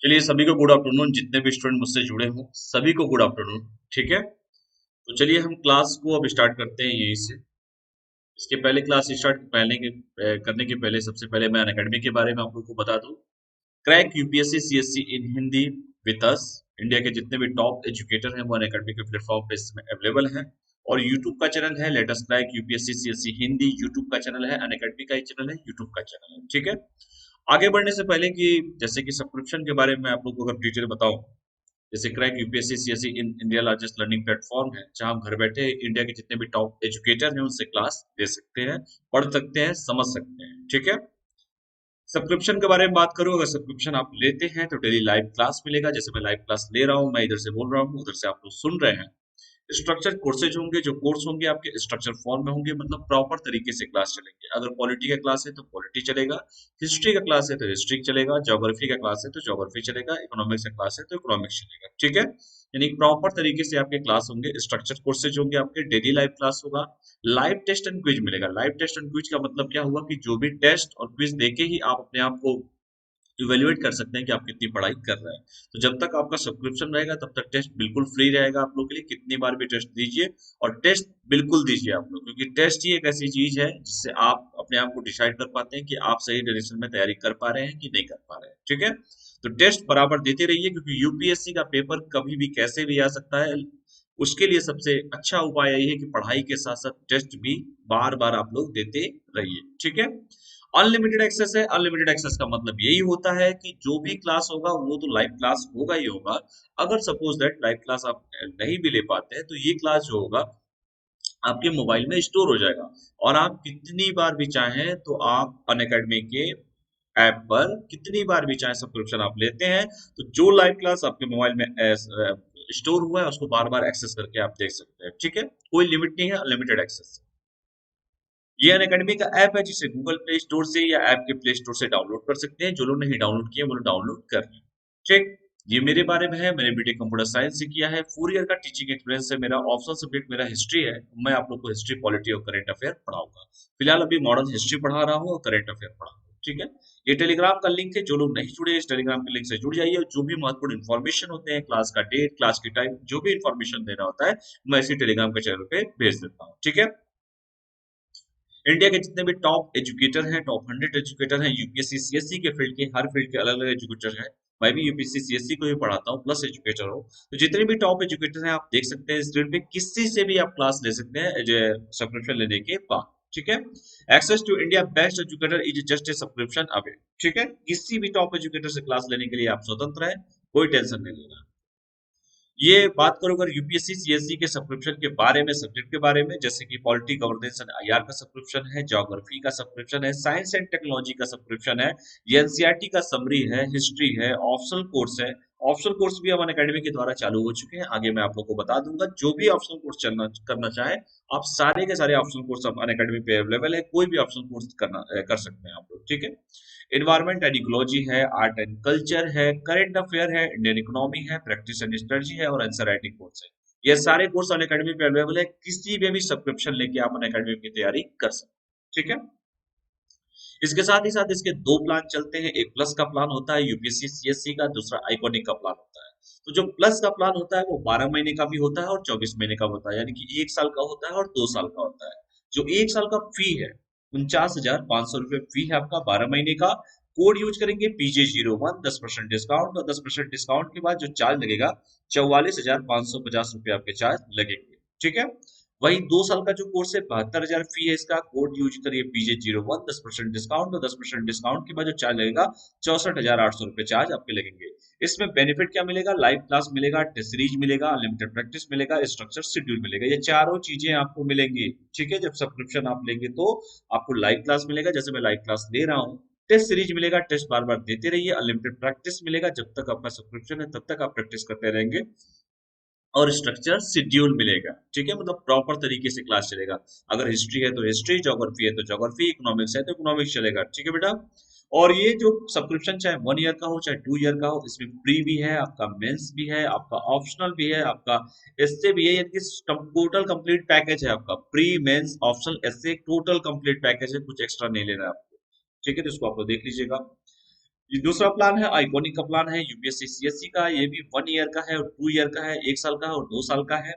चलिए सभी को गुड आफ्टरनून। जितने भी स्टूडेंट मुझसे जुड़े हों सभी को गुड आफ्टरनून। ठीक है, तो चलिए हम क्लास को अब स्टार्ट करते हैं यहीं से। इसके पहले क्लास स्टार्ट करने के पहले सबसे पहले मैं अनअकैडमी के बारे में आप लोगों को बता दूं। Crack UPSC CSC in Hindi with us. India के जितने भी टॉप एजुकेटर हैं वो अनअकैडमी के प्लेटफॉर्म पे इसमें अवेलेबल हैं। और यूट्यूब का चैनल है latest crack UPSC CSC Hindi, YouTube का चैनल है, अनअकैडमी का ही चैनल है, यूट्यूब का चैनल है। ठीक है, आगे बढ़ने से पहले कि जैसे कि सब्सक्रिप्शन के बारे में आप लोगों को अगर डिटेल बताऊं, जैसे crack UPSC CSC in India largest learning platform है जहां हम घर बैठे इंडिया के जितने भी टॉप एजुकेटर हैं उनसे क्लास दे सकते हैं, पढ़ सकते हैं, समझ सकते हैं। ठीक है, सब्सक्रिप्शन के बारे में बात करूं, अगर सब्सक्रिप्शन आप लेते हैं तो डेली लाइव क्लास मिलेगा। जैसे मैं लाइव क्लास ले रहा हूं, मैं इधर से बोल रहा हूं, उधर से आप लोग सुन रहे हैं। स्ट्रक्चर कोर्सेज होंगे, जो कोर्स होंगे आपके स्ट्रक्चर फॉर्म में होंगे, मतलब प्रॉपर तरीके से क्लास चलेंगे। अगर पॉलिटी का क्लास है तो पॉलिटी चलेगा, हिस्ट्री का क्लास है तो हिस्ट्री चलेगा, ज्योग्राफी का क्लास है तो ज्योग्राफी चलेगा, इकोनॉमिक्स का क्लास है तो इकोनॉमिक्स चलेगा। ठीक है, यानी प्रॉपर तरीके से आपके क्लास होंगे, स्ट्रक्चर कोर्सेज होंगे, आपके डेली लाइव क्लास होगा। लाइव टेस्ट एंड क्विज मिलेगा। लाइव टेस्ट एंड क्विज का मतलब क्या हुआ कि जो भी टेस्ट और क्विज देके ही आप अपने आप को इवेल्युएट कर सकते हैं कि आप कितनी पढ़ाई कर रहे हैं। तो जब तक आपका सब्सक्रिप्शन रहेगा तब तक टेस्ट बिल्कुल फ्री रहेगा आप लोगों के लिए। कितनी बार भी टेस्ट दीजिए और टेस्ट बिल्कुल दीजिए आप लोग, क्योंकि टेस्ट ही एक ऐसी चीज है जिससे आप अपने आप को डिसाइड कर पाते हैं कि आप सही डायरेक्शन में तैयारी कर पा रहे हैं कि नहीं कर पा रहे हैं। ठीक है, तो टेस्ट बराबर देते रहिए, क्योंकि यूपीएससी का पेपर कभी भी कैसे भी आ सकता है। उसके लिए सबसे अच्छा उपाय यही है कि पढ़ाई के साथ साथ टेस्ट भी बार बार आप लोग देते रहिए। ठीक है, अनलिमिटेड एक्सेस है। अनलिमिटेड एक्सेस का मतलब यही होता है कि जो भी क्लास होगा वो तो लाइव क्लास होगा ही होगा। अगर सपोज दैट लाइव क्लास आप नहीं भी ले पाते हैं तो ये क्लास जो होगा आपके मोबाइल में स्टोर हो जाएगा, और आप कितनी बार भी चाहें तो आप अनअकैडमी के ऐप पर कितनी बार भी चाहें सब्सक्रिप्शन आप लेते हैं तो जो लाइव क्लास आपके मोबाइल में स्टोर हुआ है उसको बार बार एक्सेस करके आप देख सकते हैं। ठीक है, कोई लिमिट नहीं है, अनलिमिटेड एक्सेस। ये अनअकैडमी का ऐप है जिसे गूगल प्ले स्टोर से या ऐप के प्ले स्टोर से डाउनलोड कर सकते हैं। जो लोग नहीं डाउनलोड किए वो लोग डाउनलोड कर लें। ठीक, ये मेरे बारे में है। मैंने बीटेक कंप्यूटर साइंस से किया है। 4 ईयर का टीचिंग एक्सपीरियंस है मेरा। ऑप्शनल सब्जेक्ट मेरा हिस्ट्री है। मैं आप लोग को हिस्ट्री, पॉलिटी और करंट अफेयर पढ़ाऊंगा। फिलहाल अभी मॉडर्न हिस्ट्री पढ़ा रहा हूँ और करंट अफेयर पढ़ा रहा हूँ। ठीक है, ये टेलीग्राम का लिंक है। जो लोग नहीं जुड़े इस टेलीग्राम के लिंक से जुड़ जाइए, और जो भी महत्वपूर्ण इन्फॉर्मेशन होते हैं, क्लास का डेट, क्लास की टाइम, जो भी इन्फॉर्मेशन देना होता है मैं इसी टेलीग्राम के चैनल पे भेज देता हूँ। ठीक है, इंडिया के जितने भी टॉप एजुकेटर हैं, टॉप 100 एजुकेटर हैं, यूपीएससी सीएससी के फील्ड के, हर फील्ड के अलग अलग एजुकेटर हैं। मैं भी यूपीएससी सीएससी को ही पढ़ाता हूँ, प्लस एजुकेटर हूँ। तो जितने भी टॉप एजुकेटर हैं आप देख सकते हैं स्क्रीन पे, किसी से भी आप क्लास ले सकते हैं सब्सक्रिप्शन लेने के बाद। ठीक है, access to India best educator is just a subscription away. ठीक है, किसी भी टॉप एजुकेटर से क्लास लेने के लिए आप स्वतंत्र हैं, कोई टेंशन नहीं लेना। ये बात करो अगर यूपीएससी सीएससी के सब्सक्रिप्शन के बारे में, सब्जेक्ट के बारे में, जैसे कि पॉलिटी, गवर्नेंस एंड आईआर का सब्सक्रिप्शन है, ज्योग्राफी का सब्सक्रिप्शन है, साइंस एंड टेक्नोलॉजी का सब्सक्रिप्शन है, ये एनसीईआरटी का समरी है, हिस्ट्री है, ऑप्शनल कोर्स है। ऑप्शनल कोर्स भी हम अकेडमी के द्वारा चालू हो चुके हैं, आगे मैं आप लोग को बता दूंगा। जो भी ऑप्शनल कोर्स चलना करना चाहे आप सारे के सारे ऑप्शनल कोर्स अब अकेडमी पे अवेलेबल है। कोई भी ऑप्शनल कोर्स कर सकते हैं आप लोग। ठीक है, इन्वायरमेंट एंड इकोलॉजी है, आर्ट एंड कल्चर है, करंट अफेयर है, इंडियन इकोनॉमी है, प्रैक्टिस एंड स्ट्रेटजी है, और आंसर राइटिंग कोर्स है। ये सारे कोर्स अन अकेडमी पे अवेलेबल है। किसी भी सब्सक्रिप्शन लेके आप अन अकेडमी की तैयारी कर सकते हैं। ठीक है, इसके साथ ही साथ इसके दो प्लान चलते हैं। एक प्लस का प्लान होता है यूपीएससी सीएससी का, दूसरा आइकॉनिक का प्लान होता है। तो जो प्लस का प्लान होता है वो 12 महीने का भी होता है और 24 महीने का होता है, यानी कि 1 साल का होता है और 2 साल का होता है। जो 1 साल का फी है 49,500 रुपये फी है आपका 12 महीने का। कोड यूज करेंगे PJ01, 10% डिस्काउंट, और 10% डिस्काउंट के बाद जो चार्ज लगेगा 44,550 रुपये आपके चार्ज लगेंगे। ठीक है, वही 2 साल का जो कोर्स है 72,000 फी है इसका। कोड यूज करिए PJ01, 10% डिस्काउंट, और 10% डिस्काउंट के बाद जो चार्ज लगेगा 64,800 रुपये चार्ज आपके लगेंगे। इसमें बेनिफिट क्या मिलेगा? लाइव क्लास मिलेगा, टेस्ट सीरीज मिलेगा, अनलिमिटेड प्रैक्टिस मिलेगा, स्ट्रक्चर शेड्यूल मिलेगा। ये चारों चीजें आपको मिलेंगी। ठीक है, जब सब्सक्रिप्शन आप लेंगे तो आपको लाइव क्लास मिलेगा, जैसे मैं लाइव क्लास ले रहा हूँ। टेस्ट सीरीज मिलेगा, टेस्ट बार बार देते रहिए। अनलिमिटेड प्रैक्टिस मिलेगा, जब तक आपका सब्सक्रिप्शन है तब तक आप प्रैक्टिस करते रहेंगे। और स्ट्रक्चर शेड्यूल मिलेगा। ठीक है, मतलब प्रॉपर तरीके से क्लास चलेगा। अगर हिस्ट्री है तो हिस्ट्री, ज्योग्राफी है तो ज्योग्राफी, इकोनॉमिक्स है तो इकोनॉमिक्स चलेगा। ठीक है बेटा, और ये जो सब्सक्रिप्शन चाहे 1 ईयर का हो चाहे 2 ईयर का हो, इसमें प्री भी है आपका, मेंस भी है आपका, ऑप्शनल भी है आपका, एसए भी है। यानी कि टोटल कंप्लीट पैकेज है आपका। Pre, mains, optional, essay, total complete package है, कुछ एक्स्ट्रा नहीं लेना है आपको। ठीक है, तो इसको आप लोग देख लीजिएगा। ये दूसरा प्लान है आइकॉनिक का प्लान है यूपीएससी सीएससी का, ये भी 1 ईयर का है और 2 ईयर का है, 1 साल का है और 2 साल का है।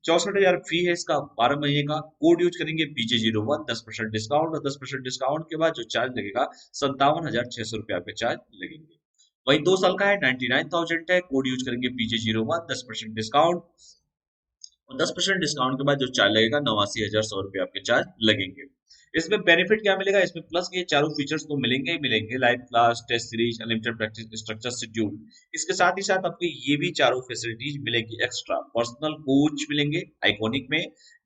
64,000 फी है इसका, 12 महीने का। कोड यूज करेंगे PJ01, 10% डिस्काउंट, और 10% डिस्काउंट के बाद जो चार्ज लगेगा 57,600 रुपये आपके चार्ज लगेंगे। वही 2 साल का है, 99,000 है। कोड यूज करेंगे PJ01, 10% डिस्काउंट, और 10% डिस्काउंट के बाद जो चार्ज लगेगा 89,100 रुपये आपके चार्ज लगेंगे। इसमें बेनिफिट क्या मिलेगा, इसमें प्लस ये चारों फीचर्स तो मिलेंगे ही मिलेंगे, live class, test series, unlimited practice, structure schedule. इसके साथ ही साथ आपको ये भी चारों फैसिलिटीज मिलेगी एक्स्ट्रा। पर्सनल कोच मिलेंगे आइकॉनिक में,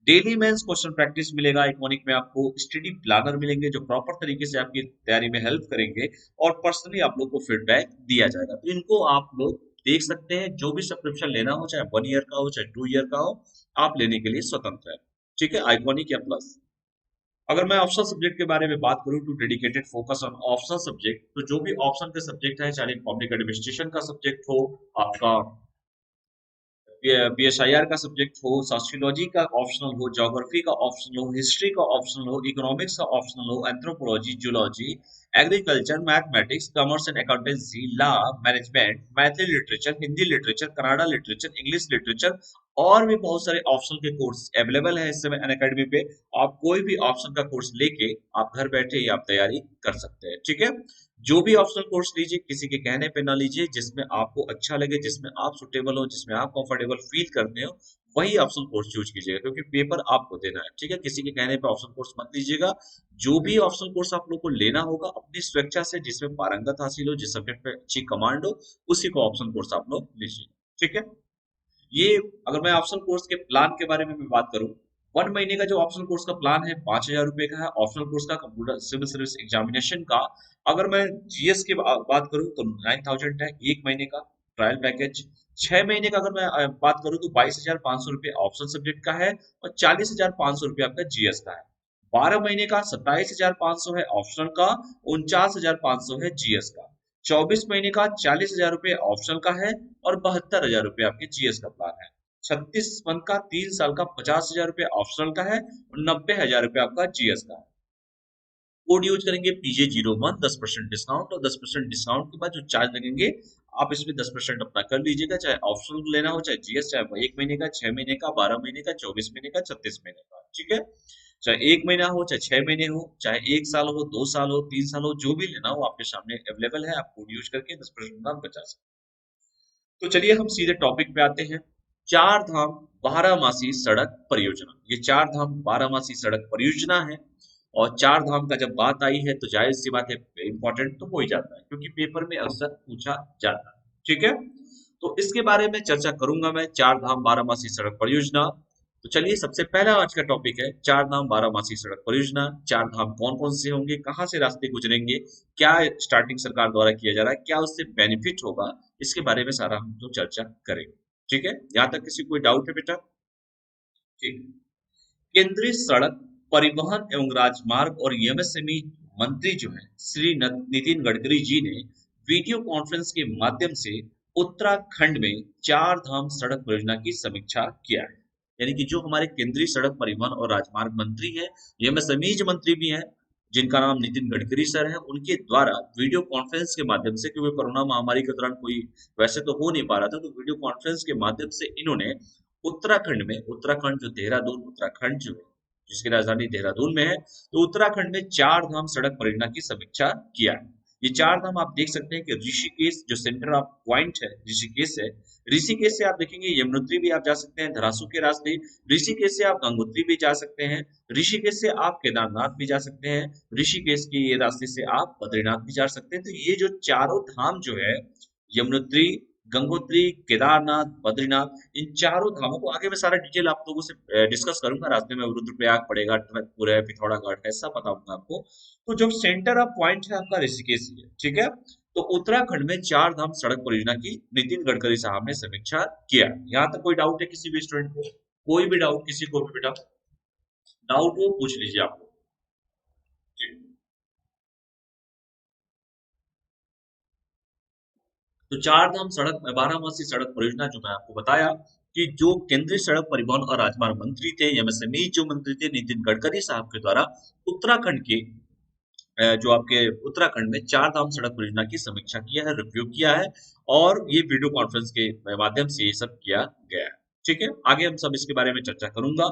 डेली मेंस क्वेश्चन प्रैक्टिस मिलेगा आइकॉनिक में, आपको स्टडी प्लानर मिलेंगे जो प्रॉपर तरीके से आपकी तैयारी में हेल्प करेंगे, और पर्सनली आप लोग को फीडबैक दिया जाएगा। तो इनको आप लोग देख सकते हैं, जो भी सब्सक्रिप्शन लेना हो, चाहे 1 ईयर का हो चाहे 2 ईयर का हो, आप लेने के लिए स्वतंत्र है। ठीक है, आइकॉनिक या प्लस। अगर मैं ऑप्शनल सब्जेक्ट के बारे में बात करूं, to dedicated focus on optional subject, तो जो भी ऑप्शन के सब्जेक्ट है, चाहे पब्लिक एडमिनिस्ट्रेशन का सब्जेक्ट हो, आपका PSIR का सब्जेक्ट हो, सोशियोलॉजी का ऑप्शनल हो, ज्योग्राफी का ऑप्शनल हो, हिस्ट्री का ऑप्शनल हो, इकोनॉमिक्स का ऑप्शनल हो, anthropology, zoology, agriculture, mathematics, commerce and accountancy, law, management, Maithili literature, Hindi literature, Kannada literature, English literature, और भी बहुत सारे ऑप्शनल के कोर्स अवेलेबल है इस समय अनअकैडमी पे। आप कोई भी ऑप्शन का कोर्स लेके आप घर बैठे ही आप तैयारी कर सकते हैं। ठीक है, जो भी ऑप्शनल कोर्स लीजिए, किसी के कहने पे ना लीजिए, जिसमें आपको अच्छा लगे, जिसमें आप सुटेबल हो, जिसमें आप कंफर्टेबल फील करते हो, वही ऑप्शनल कोर्स चूज कीजिएगा, क्योंकि पेपर आपको देना है। ठीक है, किसी के कहने पे ऑप्शनल कोर्स मत लीजिएगा। जो भी ऑप्शनल कोर्स आप लोग को लेना होगा, अपनी स्वेच्छा से, जिसमें पारंगत हासिल हो, जिस सब्जेक्ट पे अच्छी कमांड हो, उसी को ऑप्शनल कोर्स आप लोग लीजिए। ठीक है, ये अगर मैं ऑप्शनल कोर्स के प्लान के बारे में भी बात करूं, 1 महीने का जो ऑप्शनल कोर्स का प्लान है 5,000 रुपए का है। ऑप्शनल कोर्स का कंप्यूटर सिविल सर्विस एग्जामिनेशन का, अगर मैं जीएस की बात करूं तो 9,000 है 1 महीने का ट्रायल पैकेज। 6 महीने का अगर मैं बात करूं तो 22,500 रुपये ऑप्शनल सब्जेक्ट का है, और 40,500 रुपये आपका जीएस का है। 12 महीने का 27,500 है ऑप्शनल का, 49,500 है जीएस का। 24 महीने का 40,000 रुपये ऑप्शनल का है, और 72,000 रुपये आपके जीएस का प्लान है। 36 मंथ का 3 साल का 50,000 रुपये ऑप्शनल का है, और 90,000 रुपये आपका जीएस का है। कोड यूज करेंगे PJ01, 10% डिस्काउंट, और 10% डिस्काउंट के बाद जो चार्ज लगेंगे, आप इसमें 10% अपना कर लीजिएगा, चाहे ऑप्शनल लेना हो, चाहे जीएस, चाहे 1 महीने का, 6 महीने का, 12 महीने का, 24 महीने का, 36 महीने का। ठीक है, चाहे 1 महीना हो, चाहे 6 महीने हो, चाहे 1 साल हो, 2 साल हो, 3 साल हो, जो भी लेना हो आपके सामने अवेलेबल है। आप कोड यूज करके 10% आप बचा सकते हैं। तो चलिए हम सीधे टॉपिक पे आते हैं। चार धाम बारहमासी सड़क परियोजना, ये चार धाम बारहमासी सड़क परियोजना है। और चार धाम का जब बात आई है तो जाहिर सी बात है, इंपॉर्टेंट तो हो ही जाता है, क्योंकि पेपर में अक्सर पूछा जाता है। ठीक है, तो इसके बारे में चर्चा करूंगा मैं, चार धाम बारहमासी सड़क परियोजना। तो चलिए, सबसे पहला आज का टॉपिक है चार धाम बारहमासी सड़क परियोजना। चार धाम कौन कौन से होंगे, कहाँ से रास्ते गुजरेंगे, क्या स्टार्टिंग सरकार द्वारा किया जा रहा है, क्या उससे बेनिफिट होगा, इसके बारे में सारा हम तो चर्चा करेंगे। ठीक है, यहाँ तक किसी कोई डाउट है बेटा? ठीक। केंद्रीय सड़क परिवहन एवं राजमार्ग और एमएसएमई मंत्री जो है श्री नितिन गडकरी जी ने वीडियो कॉन्फ्रेंस के माध्यम से उत्तराखंड में चार धाम सड़क परियोजना की समीक्षा किया है। यानी कि जो हमारे केंद्रीय सड़क परिवहन और राजमार्ग मंत्री है, एमएसएमई मंत्री भी है, जिनका नाम नितिन गडकरी सर है, उनके द्वारा वीडियो कॉन्फ्रेंस के माध्यम से, क्योंकि कोरोना महामारी के दौरान कोई वैसे तो हो नहीं पा रहा था, तो वीडियो कॉन्फ्रेंस के माध्यम से इन्होंने उत्तराखंड में, उत्तराखंड जो देहरादून उत्तराखंड जो है, जिसकी राजधानी देहरादून में है, तो उत्तराखंड में चार धाम सड़क परियोजना की समीक्षा किया है। ये चार धाम आप देख सकते हैं कि ऋषिकेश जो सेंटर ऑफ पॉइंट है, ऋषिकेश है। ऋषिकेश से आप देखेंगे यमुनोत्री भी आप जा सकते हैं, धरासू के रास्ते। ऋषिकेश से आप गंगोत्री भी जा सकते हैं। ऋषिकेश से आप केदारनाथ भी जा सकते हैं। ऋषिकेश के ये रास्ते से आप बद्रीनाथ भी जा सकते हैं। तो ये जो चारों धाम जो है, यमुनोत्री, गंगोत्री, केदारनाथ, बद्रीनाथ, इन चारों धामों को आगे मैं सारा डिटेल आप लोगों से डिस्कस करूंगा। रास्ते में रुद्रप्रयाग पड़ेगा, टनकपुर है, पिथौरागढ़ है, सब बताऊंगा आपको। तो जो सेंटर ऑफ पॉइंट है आपका ऋषिकेश ही है। ठीक है, तो उत्तराखंड में चार धाम सड़क परियोजना की नितिन गडकरी साहब ने समीक्षा किया। यहाँ तक कोई डाउट है किसी भी स्टूडेंट को? कोई भी डाउट किसी को भी बेटा डाउट हो पूछ लीजिए आप लोग। जी। तो चार धाम सड़क बारहमासी सड़क परियोजना जो मैं आपको बताया, कि जो केंद्रीय सड़क परिवहन और राजमार्ग मंत्री थे, एमएसएमई जो मंत्री थे, नितिन गडकरी साहब के द्वारा उत्तराखंड के जो आपके उत्तराखंड में चार धाम सड़क परियोजना की समीक्षा किया है, रिव्यू किया है, और ये वीडियो कॉन्फ्रेंस के माध्यम से ये सब किया गया है। ठीक है, आगे हम सब इसके बारे में चर्चा करूंगा।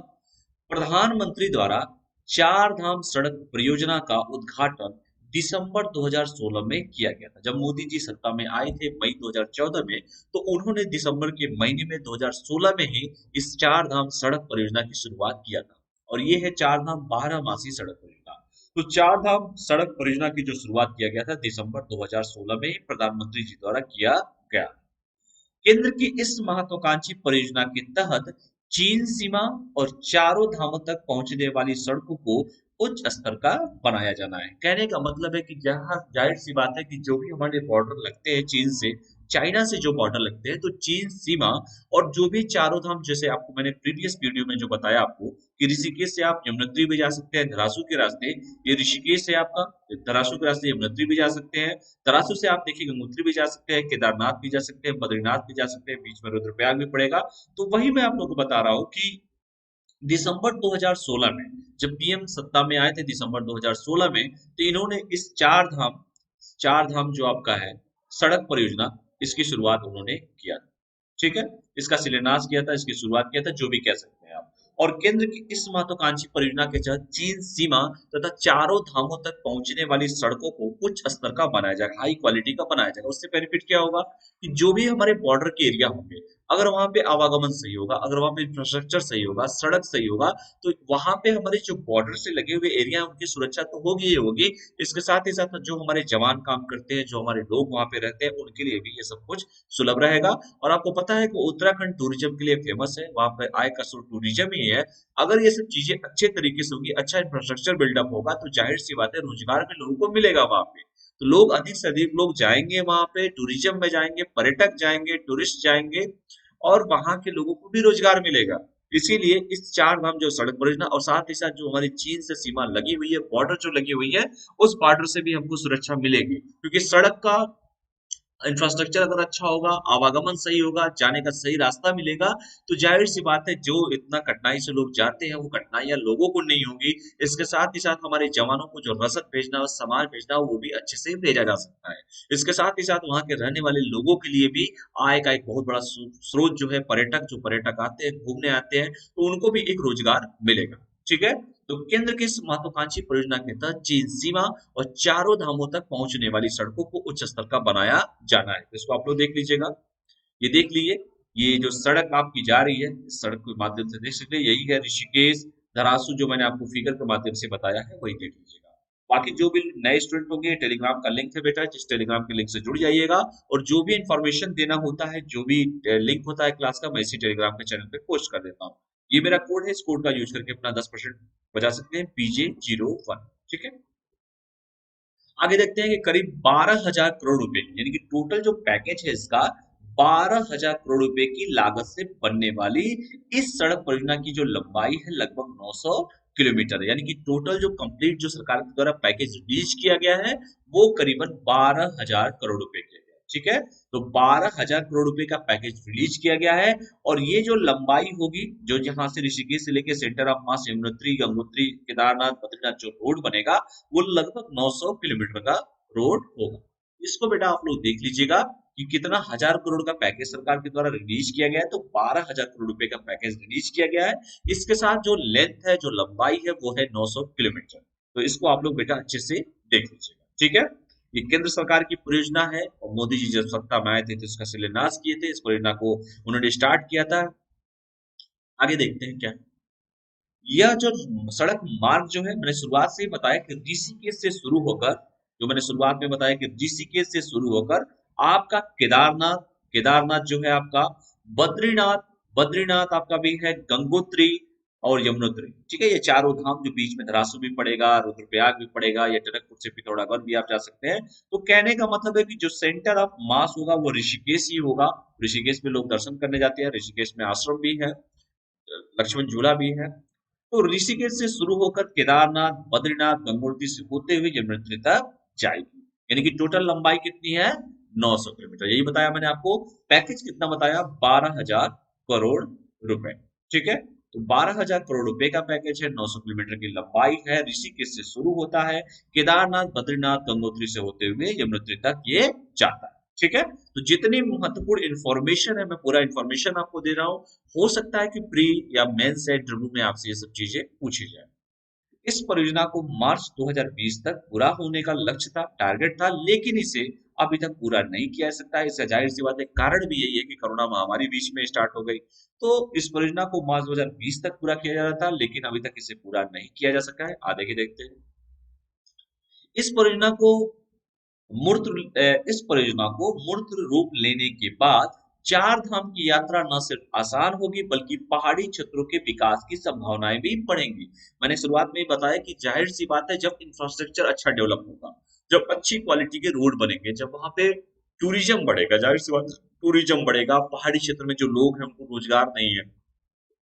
प्रधानमंत्री द्वारा चार धाम सड़क परियोजना का उद्घाटन दिसंबर 2016 में किया गया था। जब मोदी जी सत्ता में आए थे मई 2014 में, तो उन्होंने दिसंबर के महीने में 2016 में ही इस चार धाम सड़क परियोजना की शुरुआत किया था। और ये है चार धाम 12 मासी सड़क परियोजना। तो चार धाम सड़क परियोजना की जो शुरुआत किया गया था दिसंबर 2016 में ही प्रधानमंत्री जी द्वारा किया गया। केंद्र की इस महत्वाकांक्षी परियोजना के तहत चीन सीमा और चारों धामों तक पहुंचने वाली सड़कों को उच्च स्तर का बनाया जाना है। कहने का मतलब है कि जहां जाहिर सी बात है कि जो भी हमारे बॉर्डर लगते हैं चीन से, चाइना से जो बॉर्डर लगते हैं, तो चीन सीमा और जो भी चारों धाम, जैसे आपको मैंने प्रीवियस वीडियो में जो बताया आपको कि ऋषिकेश से आप यमुनोत्री भी जा सकते हैं धरासू के रास्ते, ये ऋषिकेश से आपका धरासू के रास्ते यमुनोत्री भी जा सकते हैं, तरासू से आप देखिए गंगोत्री भी जा सकते हैं, केदारनाथ भी जा सकते हैं, बद्रीनाथ भी जा सकते हैं, बीच में रुद्रप्रयाग भी पड़ेगा। तो वही मैं आप लोगों को बता रहा हूँ कि दिसंबर 2016 में जब पीएम सत्ता में आए थे दिसंबर 2016 में, तो इन्होंने इस चार धाम जो आपका है सड़क परियोजना, इसकी शुरुआत उन्होंने किया था। ठीक है, इसका शिलान्यास किया था, इसकी शुरुआत किया था, जो भी कह सकते हैं आप। और केंद्र की इस महत्वाकांक्षी परियोजना के तहत चीन सीमा तथा चारों धामों तक पहुंचने वाली सड़कों को उच्च स्तर का बनाया जाएगा, हाई क्वालिटी का बनाया जाएगा। उससे बेनिफिट क्या होगा कि जो भी हमारे बॉर्डर के एरिया होंगे, अगर वहां पे आवागमन सही होगा, अगर वहां पे इंफ्रास्ट्रक्चर सही होगा, सड़क सही होगा, तो वहां पे हमारे जो बॉर्डर से लगे हुए एरिया है उनकी सुरक्षा तो होगी ही होगी। इसके साथ ही साथ जो हमारे जवान काम करते हैं, जो हमारे लोग वहां पे रहते हैं, उनके लिए भी ये सब कुछ सुलभ रहेगा। और आपको पता है कि उत्तराखंड टूरिज्म के लिए फेमस है, वहां पे आय का स्रोत टूरिज्म ही है। अगर ये सब चीजें अच्छे तरीके से होगी, अच्छा इंफ्रास्ट्रक्चर बिल्डअप होगा, तो जाहिर सी बात है रोजगार भी लोगों को मिलेगा वहां पे। तो लोग अधिक से अधिक लोग जाएंगे वहां पे, टूरिज्म में जाएंगे, पर्यटक जाएंगे, टूरिस्ट जाएंगे, और वहां के लोगों को भी रोजगार मिलेगा। इसीलिए इस चार धाम जो सड़क परियोजना, और साथ ही साथ जो हमारी चीन से सीमा लगी हुई है, बॉर्डर जो लगी हुई है, उस बॉर्डर से भी हमको सुरक्षा मिलेगी, क्योंकि सड़क का इंफ्रास्ट्रक्चर अगर अच्छा होगा, आवागमन सही होगा, जाने का सही रास्ता मिलेगा, तो जाहिर सी बात है जो इतना कठिनाई से लोग जाते हैं वो कठिनाइयां लोगों को नहीं होगी। इसके साथ ही साथ हमारे जवानों को जो रसद भेजना हो, सामान भेजना हो, वो भी अच्छे से भेजा जा सकता है। इसके साथ ही साथ वहां के रहने वाले लोगों के लिए भी आय का एक बहुत बड़ा स्रोत जो है, पर्यटक आते हैं, घूमने आते हैं, तो उनको भी एक रोजगार मिलेगा। ठीक है, तो केंद्र की इस महत्वाकांक्षी परियोजना के तहत चीन सीमा और चारों धामों तक पहुंचने वाली सड़कों को उच्च स्तर का बनाया जाना है। तो इसको आप लोग देख लीजिएगा, ये देख लीजिए, ये जो सड़क आपकी जा रही है, इस सड़क के माध्यम से देख सकते हैं, यही है ऋषिकेश धरासू, जो मैंने आपको फिगर के माध्यम से बताया है, वही देख लीजिएगा। बाकी जो भी नए स्टूडेंट होंगे, टेलीग्राम का लिंक है बेटा, जिस टेलीग्राम के लिंक से जुड़ जाइएगा, और जो भी इंफॉर्मेशन देना होता है, जो भी लिंक होता है क्लास का, मैं इसी टेलीग्राम के चैनल पे पोस्ट कर देता हूँ। ये मेरा कोड है, इस कोड का यूज करके अपना 10% बचा सकते हैं, PJ01। ठीक है, आगे देखते हैं कि करीब 12,000 करोड़ रुपए, यानी कि टोटल जो पैकेज है इसका 12,000 करोड़ रुपए की लागत से बनने वाली इस सड़क परियोजना की जो लंबाई है लगभग 900 किलोमीटर है। यानी कि टोटल जो कंप्लीट जो सरकार के द्वारा पैकेज रिलीज किया गया है, वो करीबन 12,000 करोड़ रुपए के। ठीक है, तो 12,000 करोड़ रुपए का पैकेज रिलीज किया गया है। और ये जो लंबाई होगी, जो जहां से ऋषिकेश से लेके centre of mass Yamunotri, Gangotri, Kedarnath, Badrinath जो रोड बनेगा, वो लगभग 900 किलोमीटर का रोड होगा। इसको बेटा आप लोग देख लीजिएगा कि कितना हजार करोड़ का पैकेज सरकार के द्वारा रिलीज किया गया है। तो 12,000 करोड़ रुपए का पैकेज रिलीज किया गया है। इसके साथ जो लेंथ है, जो लंबाई है, वो है 900 किलोमीटर। तो इसको आप लोग बेटा अच्छे से देख लीजिएगा। ठीक है, ये केंद्र सरकार की परियोजना है, और मोदी जी जब सत्ता में आए थे तो इसका शिलान्यास किए थे, इस परियोजना को उन्होंने स्टार्ट किया था। आगे देखते हैं क्या यह जो सड़क मार्ग जो है, मैंने शुरुआत से ही बताया कि ऋषिकेश से शुरू होकर, जो मैंने शुरुआत में बताया कि ऋषिकेश से शुरू होकर आपका केदारनाथ, केदारनाथ जो है आपका बद्रीनाथ, बद्रीनाथ आपका भी है गंगोत्री और यमुनोत्री। ठीक है, ये चारों धाम, जो बीच में धरासू भी पड़ेगा, रुद्रप्रयाग भी पड़ेगा, या टनकपुर से पिथौरागढ़ भी आप जा सकते हैं। तो कहने का मतलब है कि जो सेंटर ऑफ मास होगा वो ऋषिकेश ही होगा। ऋषिकेश में लोग दर्शन करने जाते हैं, ऋषिकेश में आश्रम भी है, लक्ष्मण झूला भी है। तो ऋषिकेश से शुरू होकर केदारनाथ, बद्रीनाथ, गंगोत्री से होते हुए यमुनोत्री तक जाएगी। यानी कि टोटल लंबाई कितनी है, 900 किलोमीटर। यही बताया मैंने आपको। पैकेज कितना बताया, 12,000 करोड़ रुपए। ठीक है, तो 12,000 करोड़ रुपए का पैकेज है, 900 किलोमीटर की लंबाई है, ऋषिकेश से शुरू होता है, केदारनाथ, बद्रीनाथ, गंगोत्री से होते हुए यमुनोत्री तक ये जाता है। ठीक है, तो जितनी महत्वपूर्ण इंफॉर्मेशन है मैं पूरा इंफॉर्मेशन आपको दे रहा हूँ। हो सकता है कि प्री या मेंस या इंटरव्यू में आपसे ये सब चीजें पूछी जाए। इस परियोजना को मार्च 2020 तक पूरा होने का लक्ष्य था, टारगेट था, लेकिन इसे अभी तक पूरा नहीं किया जा सकता है। इससे जाहिर सी बात है, कारण भी यही है कि कोरोना महामारी बीच में स्टार्ट हो गई। तो इस परियोजना को मार्च 2020 तक पूरा किया जा रहा था, लेकिन अभी तक इसे पूरा नहीं किया जा सका है। आगे की देखते हैं। इस परियोजना को इस परियोजना को मूर्त रूप लेने के बाद चार धाम की यात्रा न सिर्फ आसान होगी बल्कि पहाड़ी क्षेत्रों के विकास की संभावनाएं भी बढ़ेंगी। मैंने शुरुआत में ही बताया कि जाहिर सी बात है, जब इंफ्रास्ट्रक्चर अच्छा डेवलप होगा, जब अच्छी क्वालिटी के रोड बनेंगे, जब वहां पे टूरिज्म बढ़ेगा, जाहिर सी बात है टूरिज्म बढ़ेगा, पहाड़ी क्षेत्र में जो लोग हैं उनको रोजगार नहीं है,